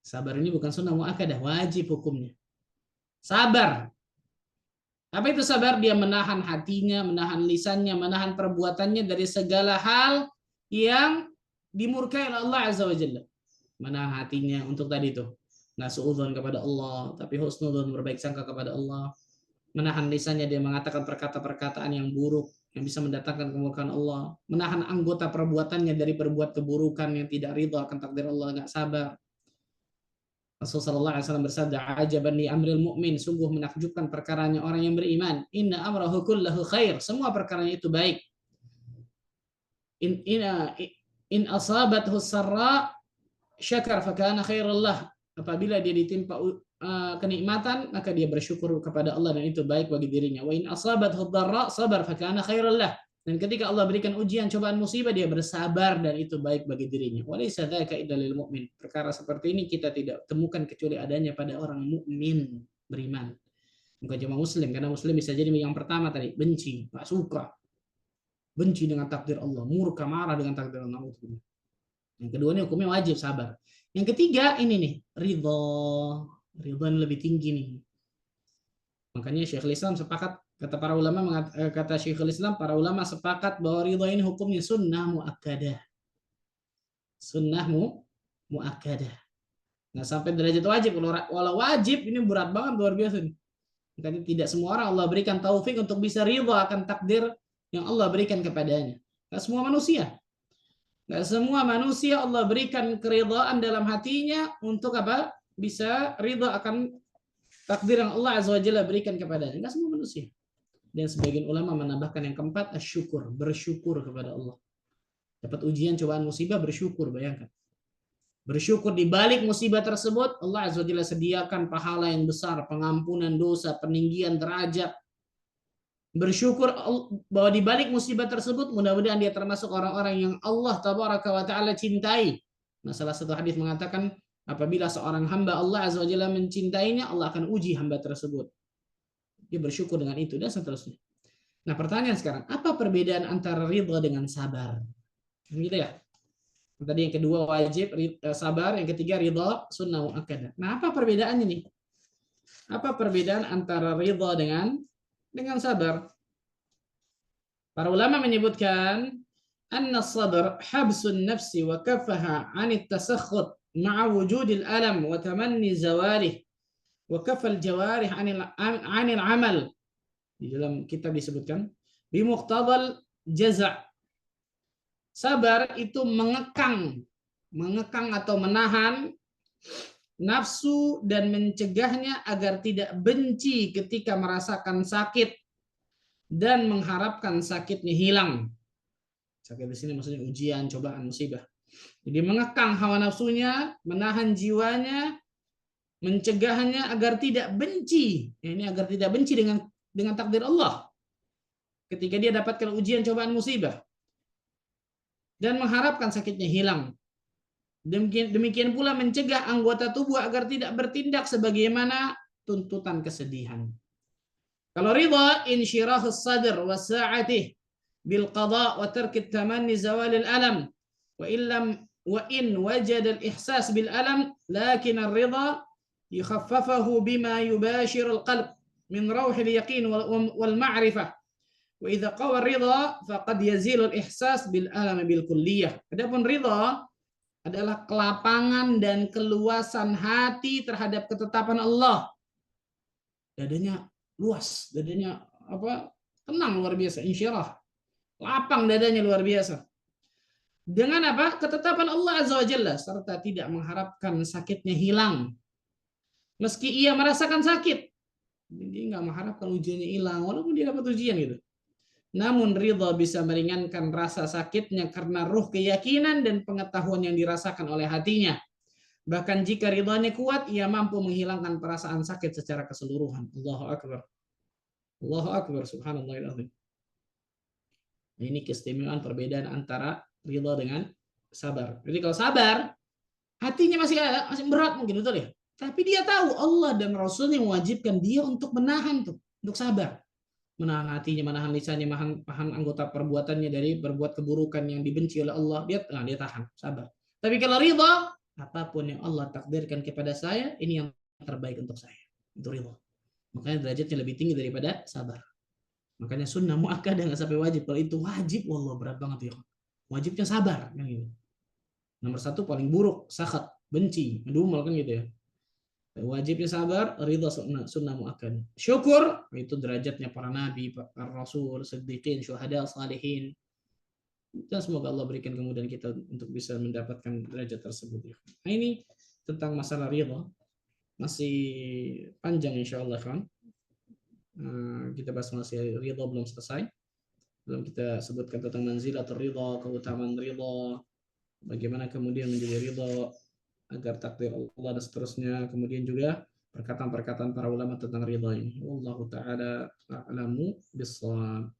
Sabar ini bukan sunnah muakkadah, wajib hukumnya. Sabar. Apa itu sabar? Dia menahan hatinya, menahan lisannya, menahan perbuatannya dari segala hal yang dimurkai oleh Allah Azza wa Jalla. Menahan hatinya untuk tadi itu, nggak suudzon kepada Allah, tapi husnudzon, berbaik sangka kepada Allah. Menahan lisannya, dia mengatakan perkataan yang buruk yang bisa mendatangkan kemurkaan Allah. Menahan anggota perbuatannya dari berbuat keburukan yang tidak ridha akan takdir Allah, nggak sabar. Rasulullah SAW bersabda, ajaban li amril mu'min, sungguh menakjubkan perkaranya orang yang beriman. Inna amrahu kullahu khair, semua perkaranya itu baik. In asabathu sarra syakar fakana khairullah. Apabila dia ditimpa kenikmatan, maka dia bersyukur kepada Allah dan itu baik bagi dirinya. Wa in asabathu dharra sabar fakana khairullah. Dan ketika Allah berikan ujian, cobaan, musibah, dia bersabar dan itu baik bagi dirinya. Walaysa dzaka illa lil mu'min. Perkara seperti ini kita tidak temukan kecuali adanya pada orang mukmin beriman. Bukan cuma muslim, karena muslim bisa jadi yang pertama tadi, benci, tak suka. Benci dengan takdir Allah, murka, marah dengan takdir Allah. Yang kedua ini hukumnya wajib sabar. Yang ketiga ini nih, ridha. Ridha yang lebih tinggi nih. Makanya Syekhul Islam sepakat, kata para ulama, kata Syekhul Islam, para ulama sepakat bahwa ridha ini hukumnya sunnah muakkadah. Sunnah muakkadah. Nah, sampai derajat wajib. Walau wajib ini berat banget, luar biasa nih. Makanya tidak semua orang Allah berikan taufik untuk bisa ridha akan takdir yang Allah berikan kepadanya. Tidak semua manusia. Tidak semua manusia Allah berikan keridhaan dalam hatinya untuk apa? Bisa ridha akan takdir yang Allah Azza wa Jalla berikan kepadanya. Tidak semua manusia. Dan sebagian ulama menambahkan yang keempat, asyukur, bersyukur kepada Allah. Dapat ujian, cobaan, musibah, bersyukur, bayangkan. Bersyukur di balik musibah tersebut, Allah Azza wa Jalla sediakan pahala yang besar, pengampunan dosa, peninggian derajat. Bersyukur bahwa di balik musibah tersebut, mudah-mudahan dia termasuk orang-orang yang Allah Tabaraka wa Ta'ala cintai. Nah, salah satu hadis mengatakan, apabila seorang hamba Allah Azza wa Jalla mencintainya, Allah akan uji hamba tersebut. Dia bersyukur dengan itu dan seterusnya. Nah, pertanyaan sekarang, apa perbedaan antara ridha dengan sabar? Gitu ya. Tadi yang kedua wajib sabar, yang ketiga ridha sunnah muakkadah. Nah, apa perbedaannya nih? Apa perbedaan antara ridha dengan sabar? Para ulama menyebutkan anna sabr habsun nafsi wa kaffaha 'anit tasakhut ma'a wujudil alam wa tamanni zawalih. Wa kafal jawarih anil amal. Di dalam kitab disebutkan bimuqtadal jaza'. Sabar itu mengekang mengekang atau menahan nafsu dan mencegahnya agar tidak benci ketika merasakan sakit dan mengharapkan sakitnya hilang. Sakit di sini maksudnya ujian, cobaan, musibah. Jadi mengekang hawa nafsunya, menahan jiwanya, mencegahnya agar tidak benci. Ini agar tidak benci dengan takdir Allah ketika dia dapatkan ujian, cobaan, musibah, dan mengharapkan sakitnya hilang. Demikian pula mencegah anggota tubuh agar tidak bertindak sebagaimana tuntutan kesedihan. Kalau ridha, insyirahus sadr wa sa'atih bil qada wa tarkit tamanni zawalil alam. Wa in wajada al ihsas bil alam lakin ar ridha yukhaffafahu bima yubashir al qalb min rawh al yaqin wal ma'rifah. Wa idza qawa ridha faqad yazil al ihsas bil alam bil kulliyah. Adapun ridha adalah kelapangan dan keluasan hati terhadap ketetapan Allah. Dadanya luas, dadanya tenang luar biasa, insyirah. Lapang dadanya luar biasa. Dengan apa? Ketetapan Allah Azza wa Jalla, serta tidak mengharapkan sakitnya hilang. Meski ia merasakan sakit, dia nggak mengharapkan ujiannya hilang, walaupun dia dapat ujian gitu. Namun ridha bisa meringankan rasa sakitnya karena ruh keyakinan dan pengetahuan yang dirasakan oleh hatinya. Bahkan jika ridhanya kuat, ia mampu menghilangkan perasaan sakit secara keseluruhan. Allahu Akbar. Allahu Akbar, subhanallahil azim. Ini keistimewaan perbedaan antara ridha dengan sabar. Jadi kalau sabar, hatinya masih berat mungkin, betul ya? Tapi dia tahu Allah dan Rasulnya mewajibkan dia untuk menahan tuh, untuk sabar. Menahan hatinya, menahan lisannya, menahan anggota perbuatannya dari berbuat keburukan yang dibenci oleh Allah. Dia tahan, sabar. Tapi kalau ridha, apapun yang Allah takdirkan kepada saya, ini yang terbaik untuk saya. Itu ridha. Makanya derajatnya lebih tinggi daripada sabar. Makanya sunnah muakkadah nggak sampai wajib. Kalau itu wajib, wallah berat banget ya. Wajibnya sabar kan gitu. Nomor satu paling buruk, sakhat, benci, ngedumel kan gitu ya. Wajibnya sabar, ridha sunnah muakkad. Syukur, itu derajatnya para nabi, para rasul, siddiqin, syuhada, salihin. Dan semoga Allah berikan kemudahan kita untuk bisa mendapatkan derajat tersebut. Nah ini tentang masalah ridha. Masih panjang insya Allah kan. Kita bahas masih ridha belum selesai. Belum kita sebutkan tentang manzilatul ridha, keutamaan ridha, bagaimana kemudian menjadi ridha agar takdir Allah dan seterusnya. Kemudian juga perkataan-perkataan para ulama tentang ridha ini. Wallahu taala a'lamu bissawab.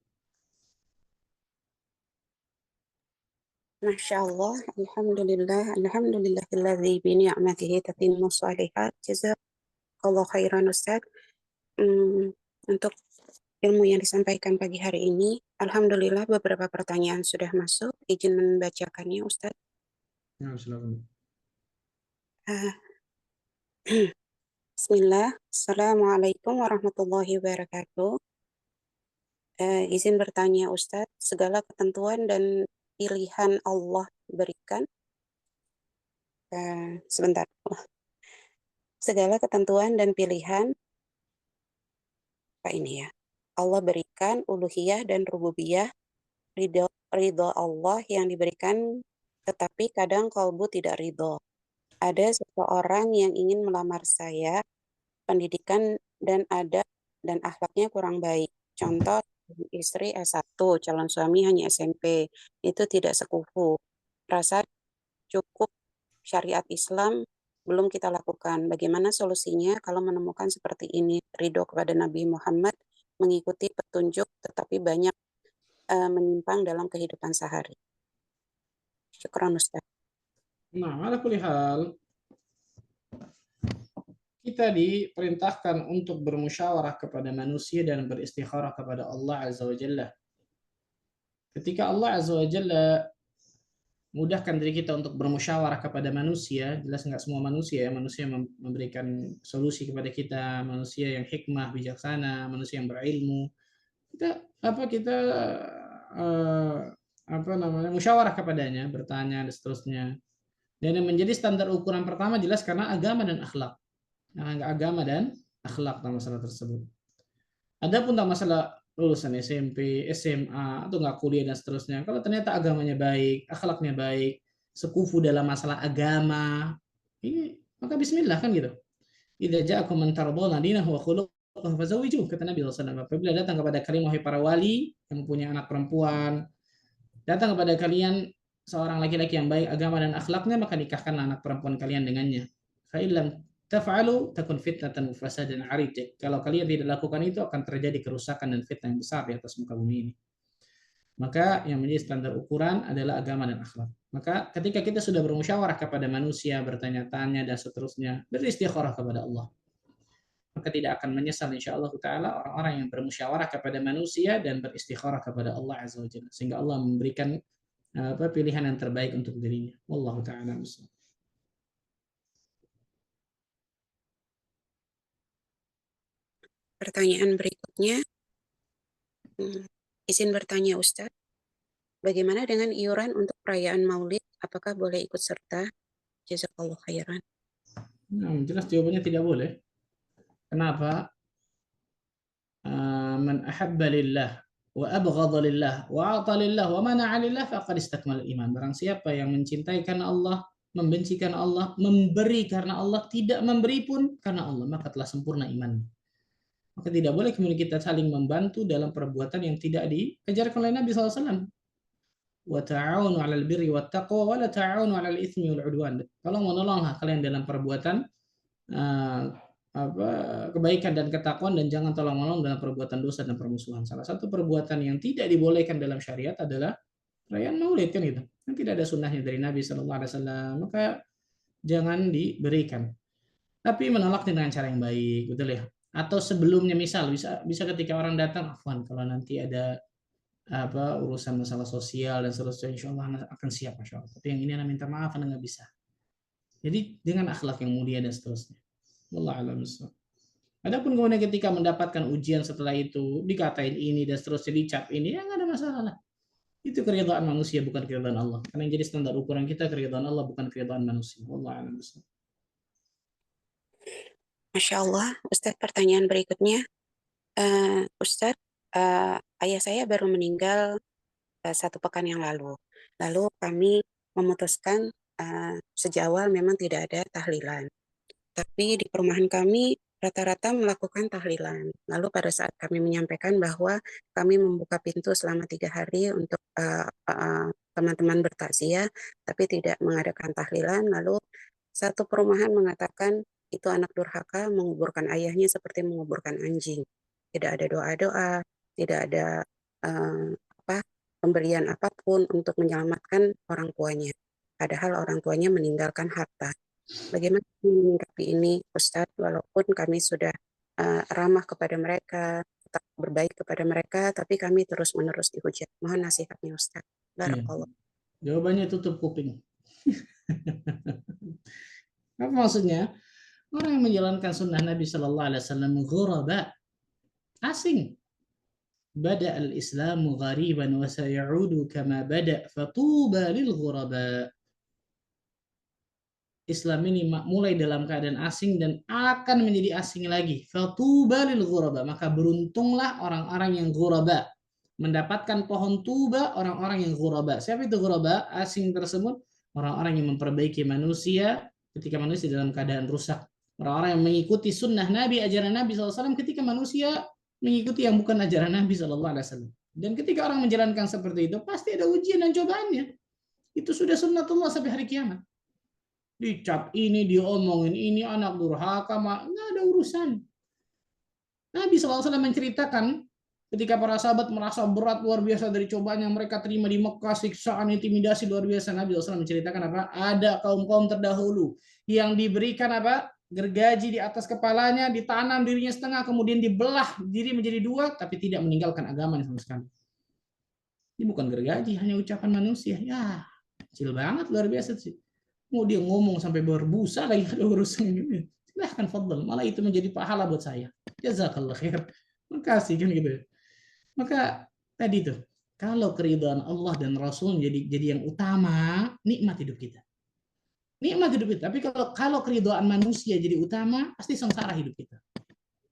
Masya Allah, alhamdulillahilladzi bi ni'matihi tatimmu shalihat. Jazakallahu khairan Ustaz. Untuk ilmu yang disampaikan pagi hari ini, alhamdulillah beberapa pertanyaan sudah masuk. Izin membacakannya Ustaz. Ya, silakan. Bismillah. Assalamualaikum warahmatullahi wabarakatuh. Izin bertanya Ustadz, segala ketentuan dan pilihan Allah berikan, sebentar, segala ketentuan dan pilihan, apa ini ya, Allah berikan uluhiyah dan rububiyah, ridho Allah yang diberikan, tetapi kadang kalbu tidak ridho. Ada seseorang yang ingin melamar saya, pendidikan dan adab dan akhlaknya kurang baik. Contoh, istri S1, calon suami hanya SMP, itu tidak sekufu. Rasa cukup syariat Islam belum kita lakukan. Bagaimana solusinya kalau menemukan seperti ini? Ridho kepada Nabi Muhammad, mengikuti petunjuk, tetapi banyak menyimpang dalam kehidupan sehari. Syukran Ustaz. Nah, ala kulli hal, kita diperintahkan untuk bermusyawarah kepada manusia dan beristikharah kepada Allah Azza wa Jalla. Ketika Allah Azza wa Jalla mudahkan diri kita untuk bermusyawarah kepada manusia, jelas nggak semua manusia memberikan solusi kepada kita, manusia yang hikmah, bijaksana, manusia yang berilmu. Kita musyawarah kepadanya, bertanya dan seterusnya. Dan yang menjadi standar ukuran pertama jelas karena agama dan akhlak. Agama dan akhlak dalam masalah tersebut. Adapun tentang masalah lulusan SMP, SMA, atau nggak kuliah dan seterusnya, kalau ternyata agamanya baik, akhlaknya baik, sekufu dalam masalah agama, ini maka bismillah kan gitu. Idza ja'akum man tardawna dinahu wa khuluquhu fazawwijuh, kata Nabi SAW. Apabila datang kepada kalian wahai para wali yang mempunyai anak perempuan, datang kepada kalian seorang laki-laki yang baik agama dan akhlaknya, maka nikahkanlah anak perempuan kalian dengannya. Fa illam taf'alu takun fitnatan wa fasadun 'arid. Kalau kalian tidak lakukan itu akan terjadi kerusakan dan fitnah yang besar di atas muka bumi ini. Maka yang menjadi standar ukuran adalah agama dan akhlak. Maka ketika kita sudah bermusyawarah kepada manusia, bertanya-tanya dan seterusnya, beristikharah kepada Allah, maka tidak akan menyesal insyaallah taala orang-orang yang bermusyawarah kepada manusia dan beristikharah kepada Allah azza wajalla, sehingga Allah memberikan pilihan yang terbaik untuk dirinya. Wallahu taala bisawab. Pertanyaan berikutnya, izin bertanya Ustadz, bagaimana dengan iuran untuk perayaan Maulid? Apakah boleh ikut serta? Jazakallah khairan. Nah, jelas jawabannya tidak boleh. Kenapa? Man ahabba lillah wa abghadha lillah wa ata lillah wa mana'a lillah faqad istakmal iman. Barang siapa yang mencintai karena Allah, membenci karena Allah, memberi karena Allah, tidak memberi pun karena Allah, maka telah sempurna iman. Maka tidak boleh kemudian kita saling membantu dalam perbuatan yang tidak diajarkan oleh Nabi SAW. Wa ta'awunu 'alal birri wat taqwa wa la ta'awunu 'alal itsmi wal 'udwan. Tolong menolonglah kalian dalam perbuatan kebaikan dan ketakwaan, dan jangan tolong menolong dalam perbuatan dosa dan permusuhan. Salah satu perbuatan yang tidak dibolehkan dalam syariat adalah perayaan Maulid, kan gitu. Yang tidak ada sunnahnya dari Nabi SAW, maka jangan diberikan. Tapi menolaknya dengan cara yang baik, betul ya. Atau sebelumnya misal bisa ketika orang datang, afwan kalau nanti ada urusan masalah sosial dan seterusnya, insya Allah akan siap, masya Allah. Tapi yang ini anak minta maaf, anak nggak bisa. Jadi dengan akhlak yang mulia dan seterusnya. Wallahu a'lam bishawab. Adapun kemudian ketika mendapatkan ujian setelah itu dikatain ini dan seterusnya, dicap ini, ya nggak ada masalah. Itu keridhaan manusia, bukan keridhaan Allah. Karena yang jadi standar ukuran kita keridhaan Allah, bukan keridhaan manusia. Wallahu a'lam bishawab. Masya Allah, Ustadz, pertanyaan berikutnya. Ustadz, ayah saya baru meninggal 1 pekan yang lalu. Lalu kami memutuskan sejak awal memang tidak ada tahlilan. Tapi di perumahan kami rata-rata melakukan tahlilan. Lalu pada saat kami menyampaikan bahwa kami membuka pintu selama 3 hari untuk teman-teman bertakziah, tapi tidak mengadakan tahlilan, lalu satu perumahan mengatakan itu anak durhaka menguburkan ayahnya seperti menguburkan anjing. Tidak ada doa-doa, tidak ada pemberian apapun untuk menyelamatkan orang tuanya. Padahal orang tuanya meninggalkan harta. Bagaimana menyikapi ini, Ustadz? Walaupun kami sudah ramah kepada mereka, tetap berbaik kepada mereka, tapi kami terus-menerus dihujat. Mohon nasihatnya, Ustadz. Barakallah. Jawabannya tutup kuping. Apa maksudnya? Orang yang menjalankan sunnah Nabi Sallallahu Alaihi Wasallam ghuraba, asing. Bada al-Islamu ghariban wa sayaudu kama bada fatuba lil ghuraba. Islam ini mulai dalam keadaan asing dan akan menjadi asing lagi. Fatuba lil ghuraba, maka beruntunglah orang-orang yang ghuraba. Mendapatkan pohon tuba orang-orang yang ghuraba. Siapa itu ghuraba? Asing tersebut orang-orang yang memperbaiki manusia ketika manusia dalam keadaan rusak. Orang-orang yang mengikuti sunnah Nabi, ajaran Nabi SAW ketika manusia mengikuti yang bukan ajaran Nabi SAW. Dan ketika orang menjalankan seperti itu, pasti ada ujian dan cobaannya. Itu sudah sunnatullah sampai hari kiamat. Dicap ini, diomongin ini, anak durhaka, nggak ada urusan. Nabi SAW menceritakan ketika para sahabat merasa berat luar biasa dari cobaan yang mereka terima di Mekah, siksaan, intimidasi luar biasa. Nabi SAW menceritakan apa? Ada kaum-kaum terdahulu yang diberikan apa? Gergaji di atas kepalanya, ditanam dirinya setengah, kemudian dibelah diri menjadi 2, tapi tidak meninggalkan agama sama sekali. Ini bukan gergaji, hanya ucapan manusia. Ya, kecil banget, luar biasa sih. Mau dia ngomong sampai berbusa lagi, ada urusan ini. Silahkan, fadl. Malah itu menjadi pahala buat saya. Jazakallah khair. Makasih kan gitu. Maka tadi tuh, kalau keridhaan Allah dan Rasul jadi yang utama, nikmat hidup kita. Nikmat hidup kita. Tapi kalau keridhaan manusia jadi utama, pasti sengsara hidup kita.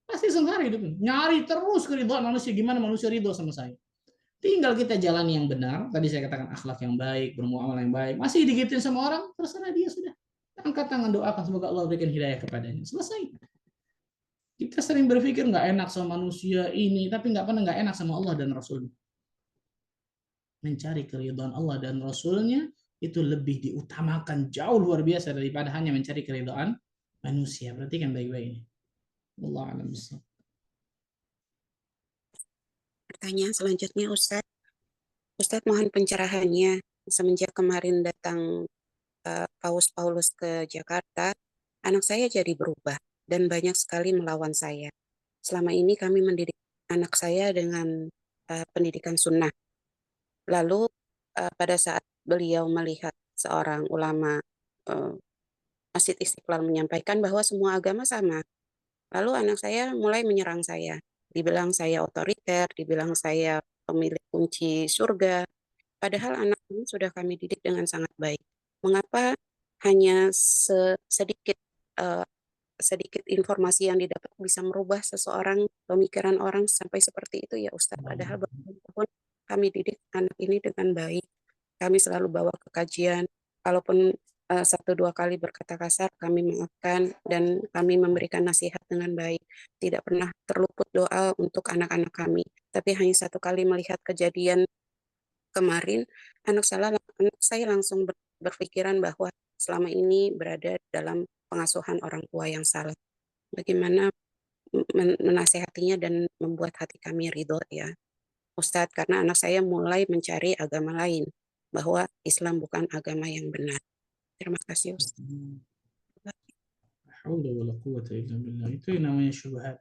Pasti sengsara hidup kita. Nyari terus keridhaan manusia, gimana manusia ridho sama saya. Tinggal kita jalani yang benar. Tadi saya katakan akhlak yang baik, bermuamalah yang baik. Masih digituin sama orang, terserah dia sudah. Angkat tangan, doakan semoga Allah berikan hidayah kepadanya. Selesai. Kita sering berpikir nggak enak sama manusia ini, tapi nggak pernah nggak enak sama Allah dan Rasulnya. Mencari keridhaan Allah dan Rasulnya itu lebih diutamakan jauh luar biasa daripada hanya mencari keridhaan manusia. Perhatikan baik-baik ini. Allah alam bisawab. Pertanyaan selanjutnya, Ustadz. Ustadz mohon pencerahannya. Semenjak kemarin datang Paus Paulus ke Jakarta, anak saya jadi berubah dan banyak sekali melawan saya. Selama ini kami mendidik anak saya dengan pendidikan sunnah. Lalu pada saat beliau melihat seorang ulama Masjid Istiqlal menyampaikan bahwa semua agama sama, lalu anak saya mulai menyerang saya. Dibilang saya otoriter, dibilang saya pemilik kunci surga. Padahal anak ini sudah kami didik dengan sangat baik. Mengapa hanya sedikit eh, sedikit informasi yang didapat bisa merubah seseorang, pemikiran orang sampai seperti itu ya Ustadz. Padahal bertahun-tahun kami didik anak ini dengan baik. Kami selalu bawa ke kajian. Kalaupun satu dua kali berkata kasar, kami maafkan dan kami memberikan nasihat dengan baik. Tidak pernah terluput doa untuk anak-anak kami. Tapi hanya satu kali melihat kejadian kemarin, anak saya langsung berpikiran bahwa selama ini berada dalam pengasuhan orang tua yang salah. Bagaimana menasehatinya dan membuat hati kami ridho ya, Ustadz, karena anak saya mulai mencari agama lain, bahwa Islam bukan agama yang benar. Terima kasih, Ustadz. Itu yang namanya syubhat.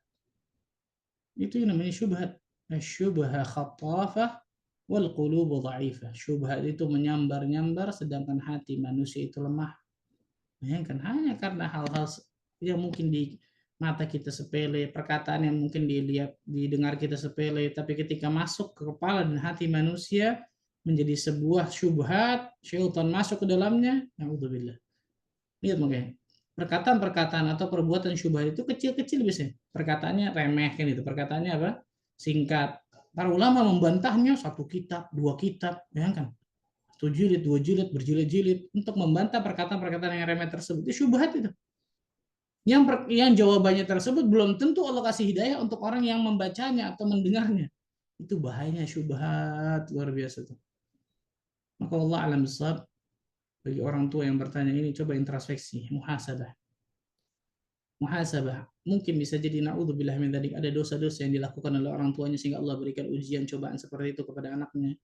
Itu yang namanya syubhat. Syubha khattafah wal qulubu dha'ifah. Syubhat itu menyambar-nyambar sedangkan hati manusia itu lemah. Bayangkan hanya karena hal-hal yang mungkin di mata kita sepele, perkataan yang mungkin didengar kita sepele, tapi ketika masuk ke kepala dan hati manusia menjadi sebuah syubhat, syaitan masuk ke dalamnya. Na'udzubillah. Lihat mungkin perkataan-perkataan atau perbuatan syubhat itu kecil-kecil biasanya. Perkataannya remeh kan itu. Perkataannya apa? Singkat. Para ulama membantahnya satu kitab, dua kitab, bayangkan. 1 jilid, 2 jilid, berjilid-jilid untuk membantah perkataan-perkataan yang remeh tersebut. Itu syubhat itu. Yang jawabannya tersebut belum tentu Allah kasih hidayah untuk orang yang membacanya atau mendengarnya. Itu bahayanya syubhat luar biasa tuh. Maka Allah alam bisawab, bagi orang tua yang bertanya ini, coba introspeksi, muhasabah. Muhasabah. Mungkin bisa jadi naudzubillah min dzalik, ada dosa-dosa yang dilakukan oleh orang tuanya sehingga Allah berikan ujian cobaan seperti itu kepada anaknya.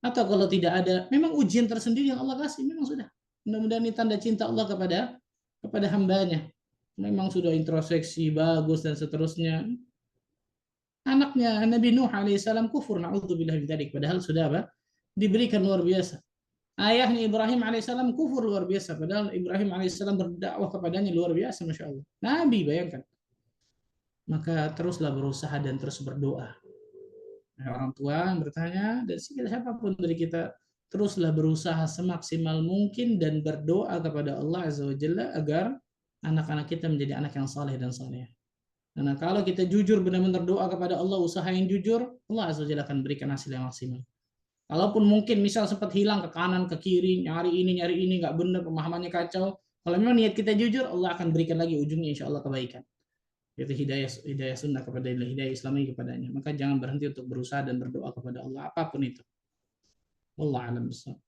Atau kalau tidak ada, memang ujian tersendiri yang Allah kasih, memang sudah. Mudah-mudahan ini tanda cinta Allah kepada hambanya. Memang sudah introspeksi bagus dan seterusnya. Anaknya Nabi Nuh alaihissalam kufur, naudzubillah min dzalik, padahal sudah apa? Diberikan luar biasa. Ayahnya Ibrahim alaihissalam kufur luar biasa, padahal Ibrahim alaihissalam berdakwah kepadanya luar biasa, masya Allah. Nabi, bayangkan. Maka teruslah berusaha dan terus berdoa. Orang tua bertanya, dan siapapun dari kita, teruslah berusaha semaksimal mungkin dan berdoa kepada Allah Azza wa Jalla agar anak-anak kita menjadi anak yang saleh dan saleh. Karena kalau kita jujur benar-benar doa kepada Allah, usaha yang jujur, Allah Azza wa Jalla akan berikan hasil yang maksimal. Kalaupun mungkin misal sempat hilang ke kanan, ke kiri, nyari ini, nggak benar, pemahamannya kacau. Kalau memang niat kita jujur, Allah akan berikan lagi ujungnya insya Allah kebaikan. Yaitu hidayah sunnah kepada hidayah Islami kepadanya. Maka jangan berhenti untuk berusaha dan berdoa kepada Allah apapun itu. Wallah alam besar.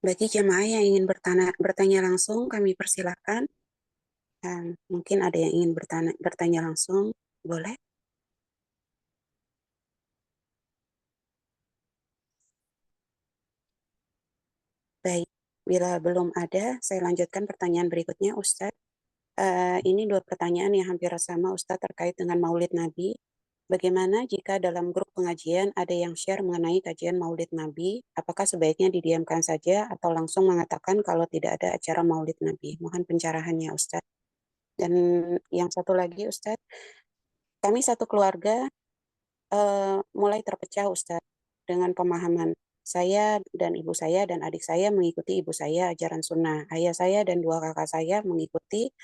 Bagi jemaah yang ingin bertanya langsung, kami persilahkan. Dan mungkin ada yang ingin bertanya langsung, boleh? Baik, bila belum ada, saya lanjutkan pertanyaan berikutnya, Ustadz. Ini dua pertanyaan yang hampir sama, Ustadz, terkait dengan Maulid Nabi. Bagaimana jika dalam grup pengajian ada yang share mengenai kajian Maulid Nabi? Apakah sebaiknya didiamkan saja atau langsung mengatakan kalau tidak ada acara Maulid Nabi? Mohon pencerahannya, Ustadz. Dan yang satu lagi, Ustadz, kami satu keluarga mulai terpecah, Ustadz, dengan pemahaman. Saya dan ibu saya dan adik saya mengikuti ibu saya ajaran sunnah. Ayah saya dan dua kakak saya mengikuti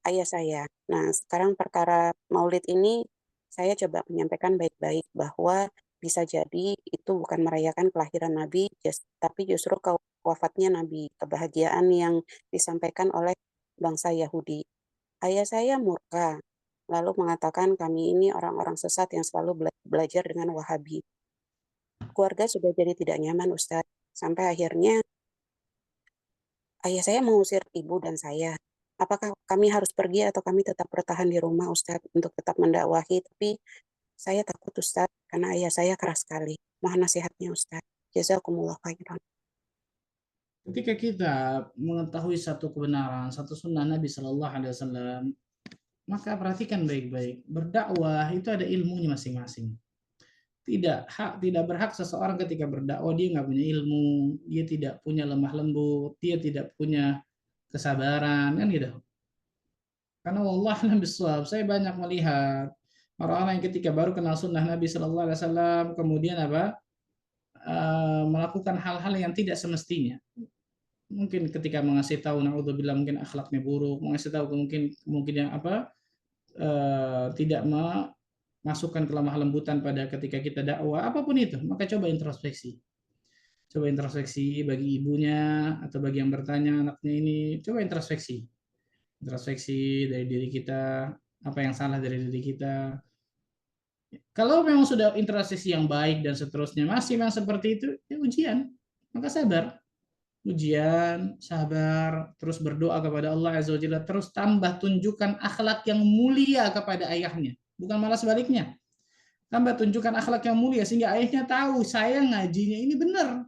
ayah saya. Nah, sekarang perkara Maulid ini saya coba menyampaikan baik-baik bahwa bisa jadi itu bukan merayakan kelahiran Nabi, tapi justru wafatnya Nabi, kebahagiaan yang disampaikan oleh bangsa Yahudi. Ayah saya murka, lalu mengatakan kami ini orang-orang sesat yang selalu belajar dengan Wahabi. Keluarga sudah jadi tidak nyaman, Ustadz. Sampai akhirnya ayah saya mengusir ibu dan saya. Apakah kami harus pergi atau kami tetap bertahan di rumah, Ustadz, untuk tetap mendakwahi? Tapi saya takut, Ustadz, karena ayah saya keras sekali. Mohon nasihatnya, Ustadz. Jazakumullah khairan. Ketika kita mengetahui satu kebenaran, satu sunnah Nabi Shallallahu Alaihi Wasallam, maka perhatikan baik-baik. Berdakwah itu ada ilmunya masing-masing. Tidak berhak seseorang ketika berdakwah dia nggak punya ilmu, dia tidak punya lemah lembut, dia tidak punya kesabaran, kan gitu. Karena wallah bisawab, saya banyak melihat orang-orang yang ketika baru kenal sunnah Nabi Shallallahu Alaihi Wasallam, kemudian melakukan hal-hal yang tidak semestinya. Mungkin ketika mengasih tahu, naudzubillah, mungkin akhlaknya buruk, mengasih tahu mungkin yang tidak memasukkan kelemah lembutan pada ketika kita dakwah, apapun itu, maka coba introspeksi. Coba introspeksi bagi ibunya atau bagi yang bertanya anaknya ini, coba introspeksi. Introspeksi dari diri kita, apa yang salah dari diri kita. Kalau memang sudah introspeksi yang baik dan seterusnya masih memang seperti itu, ya ujian, maka sabar. Ujian, sabar, terus berdoa kepada Allah Azza wa Jalla, terus tambah tunjukkan akhlak yang mulia kepada ayahnya, bukan malah sebaliknya. Tambah tunjukkan akhlak yang mulia sehingga ayahnya tahu saya ngajinya ini benar.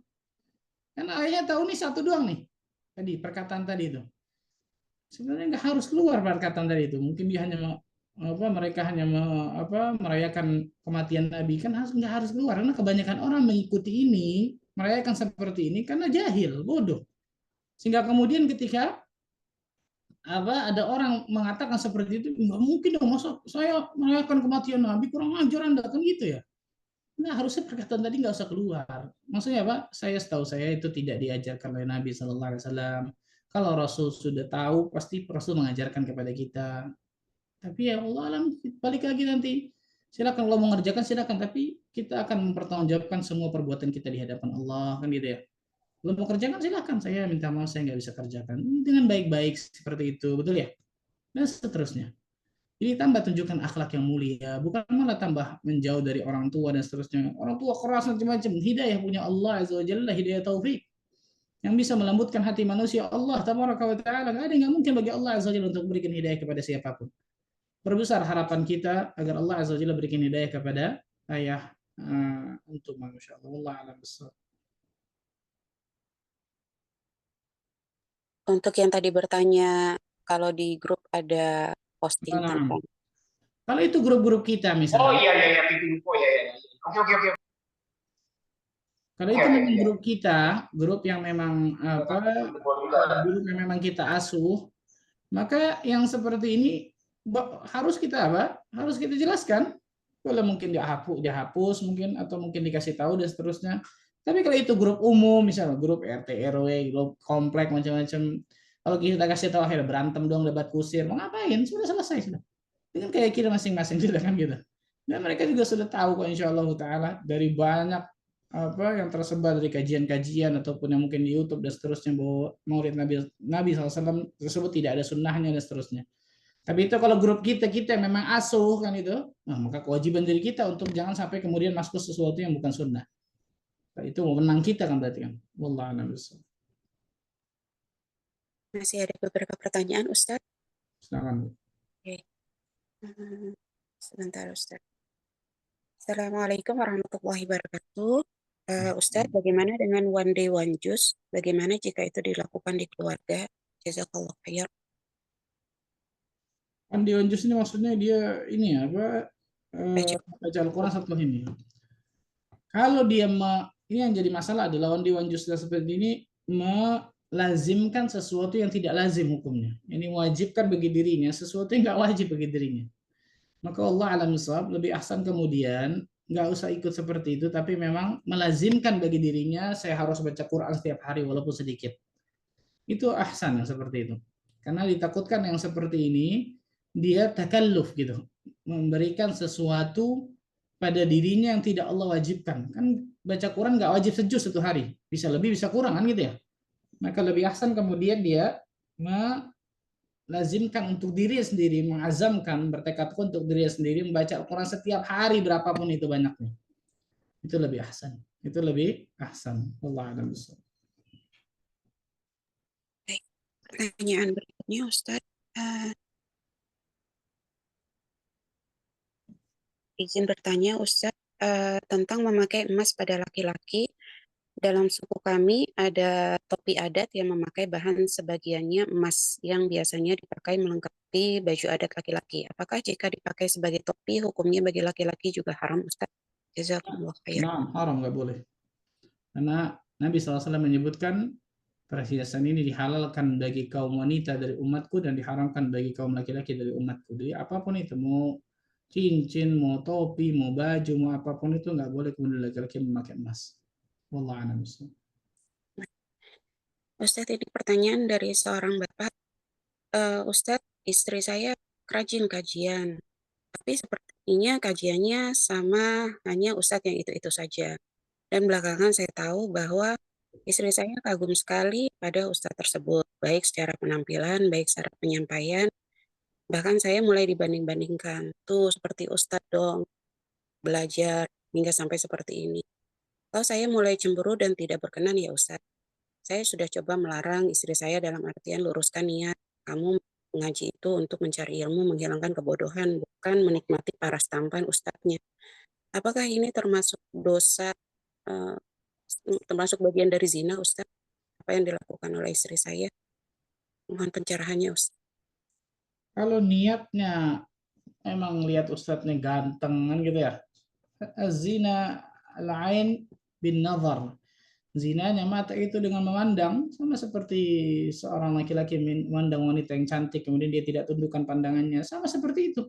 Karena ayahnya tahu nih satu doang nih. Tadi perkataan tadi itu. Sebenarnya nggak harus keluar perkataan tadi itu. Mungkin dia hanya mereka hanya merayakan kematian Nabi, kan nggak harus keluar karena kebanyakan orang mengikuti ini, merayakan seperti ini karena jahil, bodoh. Sehingga kemudian ketika ada orang mengatakan seperti itu, nggak mungkin dong, masa saya merayakan kematian Nabi, kurang ajar Anda, kan gitu ya. Nah, harusnya perkataan tadi nggak usah keluar. Maksudnya apa? Setahu saya itu tidak diajarkan oleh Nabi Shallallahu Alaihi Wasallam. Kalau Rasul sudah tahu, pasti Rasul mengajarkan kepada kita. Tapi ya Allah alam, balik lagi nanti. Silakan kalau mau mengerjakan silakan, tapi kita akan mempertanggungjawabkan semua perbuatan kita di hadapan Allah, kan gitu ya. Belum mau kerjakan silakan, saya minta maaf saya nggak bisa kerjakan dengan baik-baik seperti itu, betul ya, dan seterusnya. Jadi tambah tunjukkan akhlak yang mulia, bukan malah tambah menjauh dari orang tua dan seterusnya. Orang tua keras macam-macam, hidayah punya Allah Azza wa Jalla, hidayah taufik yang bisa melembutkan hati manusia. Allah tabaraka wa taala, nggak ada yang mungkin bagi Allah Azza wa Jalla untuk berikan hidayah kepada siapapun. Berbesar harapan kita agar Allah Azza wa Jalla berikan hidayah kepada ayah untuk manusia. Allah alam besar. Untuk yang tadi bertanya, kalau di grup ada posting Nah, tentang kalau itu grup-grup kita misalnya. Oh iya iya iya, info ya ya. Oke oke oke. Kalau itu memang grup kita, grup yang memang grup yang memang kita asuh, maka yang seperti ini harus kita harus kita jelaskan. Kalau mungkin dihapus mungkin, atau mungkin dikasih tahu dan seterusnya. Tapi kalau itu grup umum, misalnya grup RT RW, grup komplek macam-macam, kalau kita kasih tahu akhirnya berantem dong, debat kusir, mau ngapain? Sudah selesai sudah. Dengan kayak kita masing-masing sudah kan gitu. Dan mereka juga sudah tahu kok insya Allah Taala dari banyak yang tersebar dari kajian-kajian ataupun yang mungkin di YouTube dan seterusnya, bahwa Maulid Nabi SAW tersebut tidak ada sunnahnya dan seterusnya. Tapi itu kalau grup kita yang memang asuh kan itu, nah, maka kewajiban diri kita untuk jangan sampai kemudian masuk sesuatu yang bukan sunnah. Nah, itu wewenang kita kan berarti kan. Wallahu a'lam bishawab. masih ada beberapa pertanyaan, Ustadz. Silakan. Oke. Sebentar, Ustadz. Assalamualaikum warahmatullahi wabarakatuh. Ustadz, bagaimana dengan one day one juice? Bagaimana jika itu dilakukan di keluarga? Jazakallah khair. Andi Onjus ini maksudnya dia ini baca Al-Quran satu ini. Kalau dia ini yang jadi masalah adalah Andi Onjus seperti ini melazimkan sesuatu yang tidak lazim hukumnya. Ini wajibkan bagi dirinya sesuatu yang nggak wajib bagi dirinya. Maka Allah alam shawab, lebih ahsan kemudian nggak usah ikut seperti itu, tapi memang melazimkan bagi dirinya saya harus baca Quran setiap hari walaupun sedikit. Itu ahsan yang seperti itu. Karena ditakutkan yang seperti ini dia takalluf gitu. memberikan sesuatu pada dirinya yang tidak Allah wajibkan. Kan baca Quran nggak wajib sejuz satu hari, bisa lebih bisa kurang kan gitu ya. Maka lebih ahsan kemudian dia melazimkan untuk diri sendiri, mengazamkan, bertekad untuk diri sendiri membaca Al-Quran setiap hari berapapun itu banyaknya. Itu lebih ahsan. Itu lebih ahsan. Wallahu a'lam bishawab. Baik. Pertanyaan berikutnya Ustadz. Izin bertanya Ustadz tentang memakai emas pada laki-laki. Dalam suku kami ada topi adat yang memakai bahan sebagiannya emas yang biasanya dipakai melengkapi baju adat laki-laki. Apakah jika dipakai sebagai topi hukumnya bagi laki-laki juga haram Ustadz? Jazakumullah khair. Nah, haram nggak boleh. Karena Nabi SAW menyebutkan perhiasan ini dihalalkan bagi kaum wanita dari umatku dan diharamkan bagi kaum laki-laki dari umatku. Jadi apapun itu, mau cincin, mau topi, mau baju, mau apapun itu nggak boleh kemudian laki-laki memakai emas. Wallahu a'lam bishawab. Ustadz, ini pertanyaan dari seorang bapak. Ustadz, istri saya rajin kajian, tapi sepertinya kajiannya sama hanya Ustadz yang itu-itu saja. Dan belakangan saya tahu bahwa istri saya kagum sekali pada Ustadz tersebut, baik secara penampilan, baik secara penyampaian. Bahkan saya mulai dibanding-bandingkan, tuh seperti Ustadz dong, belajar hingga sampai seperti ini. Kalau saya mulai cemburu dan tidak berkenan ya Ustadz. Saya sudah coba melarang istri saya dalam artian luruskan niat. Kamu mengaji itu untuk mencari ilmu, menghilangkan kebodohan, bukan menikmati paras tampan ustadznya. Apakah ini termasuk dosa, eh, termasuk bagian dari zina, Ustadz? Apa yang dilakukan oleh istri saya? Mohon pencerahannya, Ustadz. Kalau niatnya emang lihat ustadznya ganteng kan gitu ya. Zina al-ain bin nazar. Zinanya mata itu dengan memandang, sama seperti seorang laki-laki memandang wanita yang cantik kemudian dia tidak tundukkan pandangannya, sama seperti itu.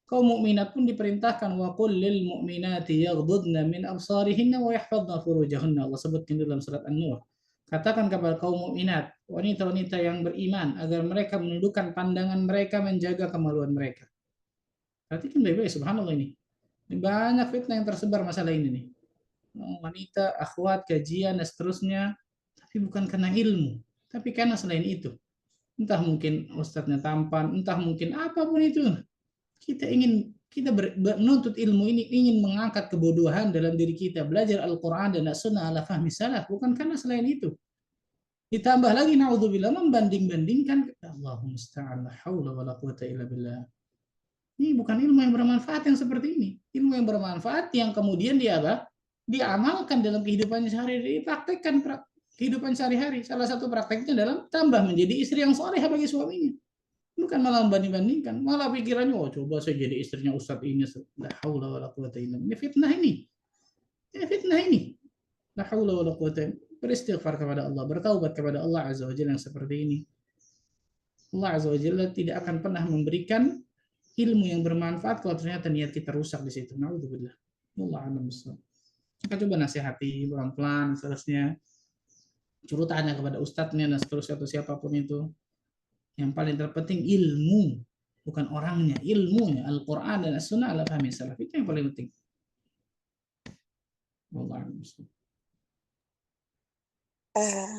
Kaum mukminat pun diperintahkan wa qul lil mu'minati yaghdudna min absarihinna wa yahfazna furujahunna. Allah sebutkan dalam surat An-Nur. Katakan kepada kaum mukminat, wanita-wanita yang beriman agar mereka menundukkan pandangan mereka, menjaga kemaluan mereka. Perhatikan baik-baik, subhanallah ini. Ini banyak fitnah yang tersebar masalah ini nih. Wanita, akhwat, kajian, dan seterusnya. Tapi bukan karena ilmu. Tapi karena selain itu. Entah mungkin ustadznya tampan, entah mungkin apapun itu. Kita menuntut ilmu ini ingin mengangkat kebodohan dalam diri kita. Belajar Al-Quran dan As-Sunnah ala fahmi salaf. Bukan karena selain itu. Ditambah lagi, na'udzubillah, membanding-bandingkan. Allahumma musta'an, la hawla wa la quwata illa billah. Ini bukan ilmu yang bermanfaat yang seperti ini. Ilmu yang bermanfaat yang kemudian dia apa? Diamalkan dalam kehidupan sehari-hari, dipraktekkan kehidupan sehari-hari. Salah satu prakteknya adalah tambah menjadi istri yang soleh bagi suaminya. Bukan malah membanding-bandingkan, malah pikirannya, oh coba saya jadi istrinya ustadz ini. La haula wala quwata illa billah. Ini fitnah ini. Ini fitnah ini. La haula wala quwata. Beristighfar kepada Allah, bertaubat kepada Allah Azza wa Jalla yang seperti ini. Allah Azza wa Jalla tidak akan pernah memberikan ilmu yang bermanfaat kalau ternyata niat kita rusak di situ. Nauzubillah. Allah a'lam bishawab. Kita coba nasihati pelan-pelan, seterusnya suruh tanya kepada ustadznya dan seterusnya atau siapapun itu. Yang paling terpenting ilmu, bukan orangnya, ilmunya. Al-Quran dan As-Sunnah ala fahmi salaf, itu yang paling penting. Allah a'lam bishawab.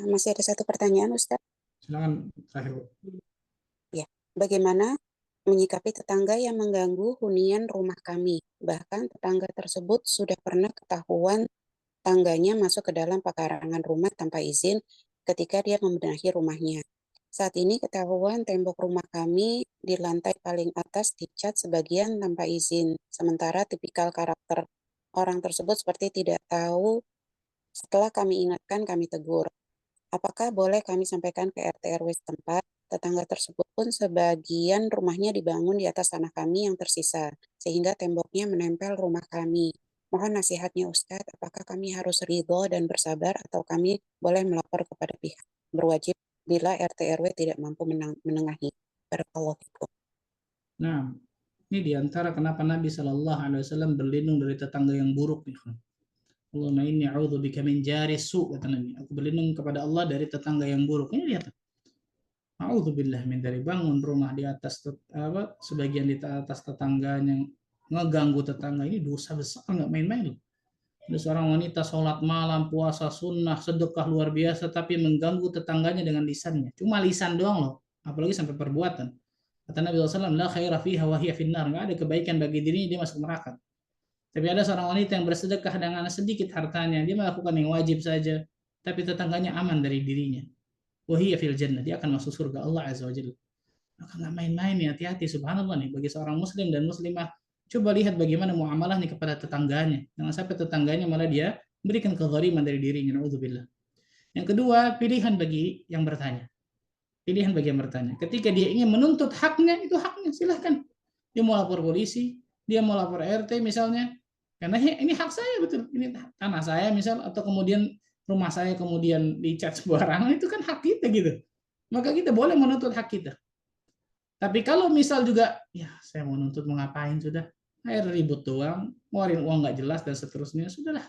Masih ada satu pertanyaan, Ustadz. Silakan terakhir. Ya, bagaimana menyikapi tetangga yang mengganggu hunian rumah kami? Bahkan tetangga tersebut sudah pernah ketahuan tangganya masuk ke dalam pekarangan rumah tanpa izin ketika dia membenahi rumahnya. Saat ini ketahuan tembok rumah kami di lantai paling atas dicat sebagian tanpa izin, sementara tipikal karakter orang tersebut seperti tidak tahu. Setelah kami ingatkan, kami tegur. Apakah boleh kami sampaikan ke RT RW setempat? Tetangga tersebut pun sebagian rumahnya dibangun di atas tanah kami yang tersisa, sehingga temboknya menempel rumah kami. Mohon nasihatnya Ustadz, apakah kami harus ridho dan bersabar atau kami boleh melapor kepada pihak berwajib bila RT RW tidak mampu menengahi? Barakallahu fikum. Nah, ini diantara kenapa Nabi Shallallahu Alaihi Wasallam berlindung dari tetangga yang buruk nih. Allahumma inni a'udzu bika min jari su, kata Nabi. Aku berlindung kepada Allah dari tetangga yang buruk. Ini lihat. A'udzubillah min dari bangun rumah di atas sebagian di atas tetangganya, ngeganggu tetangga, ini dosa besar, nggak main-main loh. Ada seorang wanita sholat malam, puasa sunnah, sedekah luar biasa, tapi mengganggu tetangganya dengan lisannya. Cuma lisan doang loh, apalagi sampai perbuatan. Kata Nabi SAW, la khaira fiha wa hiya finnar. Nggak ada kebaikan bagi dirinya, dia masuk neraka. Tapi ada seorang wanita yang bersedekah dengan sedikit hartanya, dia melakukan yang wajib saja, tapi tetangganya aman dari dirinya. Wahiyya fil jannah, dia akan masuk surga Allah Azza wa Jalla. Maka nggak main-main nih, hati-hati, subhanallah nih, bagi seorang muslim dan muslimah. Coba lihat bagaimana muamalahnya kepada tetangganya. Jangan sampai tetangganya malah dia berikan kezaliman dari dirinya. Na'udzubillah. Yang kedua, pilihan bagi yang bertanya. Pilihan bagi yang bertanya. Ketika dia ingin menuntut haknya, itu haknya, silahkan. Dia mau lapor polisi, dia mau lapor RT misalnya. Karena ini hak saya, betul. Ini tanah saya misal, atau kemudian rumah saya kemudian dicat sembarangan, itu kan hak kita gitu. Maka kita boleh menuntut hak kita. Tapi kalau misal juga, ya saya mau nuntut mau ngapain sudah, air ribut doang, ngeluarin uang nggak jelas dan seterusnya, sudahlah.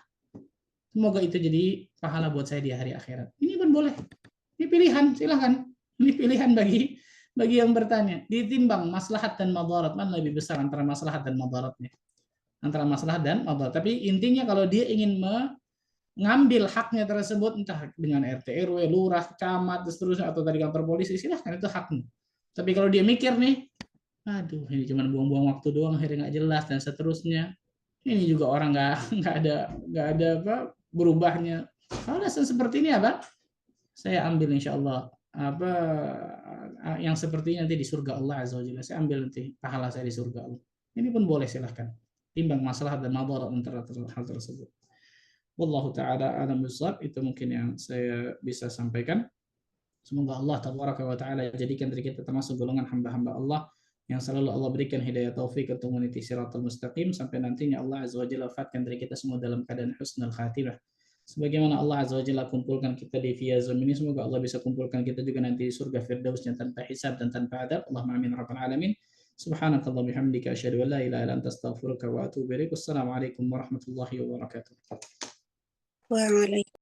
Semoga itu jadi pahala buat saya di hari akhirat. Ini pun boleh. Ini pilihan, silahkan. Ini pilihan bagi yang bertanya. Ditimbang maslahat dan madarat, mana lebih besar antara maslahat dan madaratnya. Antara maslahat dan madarat. Tapi intinya kalau dia ingin mengambil haknya tersebut, entah dengan RT, RW, lurah, camat, dan seterusnya, atau dari kantor polisi, silahkan, itu haknya. Tapi kalau dia mikir nih, aduh ini cuma buang-buang waktu doang, akhirnya nggak jelas dan seterusnya. Ini juga orang nggak ada apa berubahnya. Kalau alasan seperti ini apa? Saya ambil insya Allah apa yang seperti ini nanti di surga Allah Azza wa Jalla. Saya ambil nanti pahala saya di surga Allah. Ini pun boleh, silahkan. Timbang masalah dan madarat antara hal tersebut. Wallahu taala a'lam bishawab. Itu mungkin yang saya bisa sampaikan. Semoga Allah tabaraka wa taala jadikan diri kita termasuk golongan hamba-hamba Allah yang selalu Allah berikan hidayah taufik untuk meniti siratal mustaqim sampai nantinya Allah azza wa jalla wafatkan diri kita semua dalam keadaan husnul khatimah. Sebagaimana Allah azza wa jalla kumpulkan kita di via Zoom ini, semoga Allah bisa kumpulkan kita juga nanti di surga firdausnya tanpa hisab dan tanpa adab. Allahumma amin rabbal alamin. Subhanakallah bihamdika asyhadu an la ilaha illa anta astaghfiruka wa atubu ilaik. Wassalamualaikum warahmatullahi wabarakatuh. Waalaikumsalam.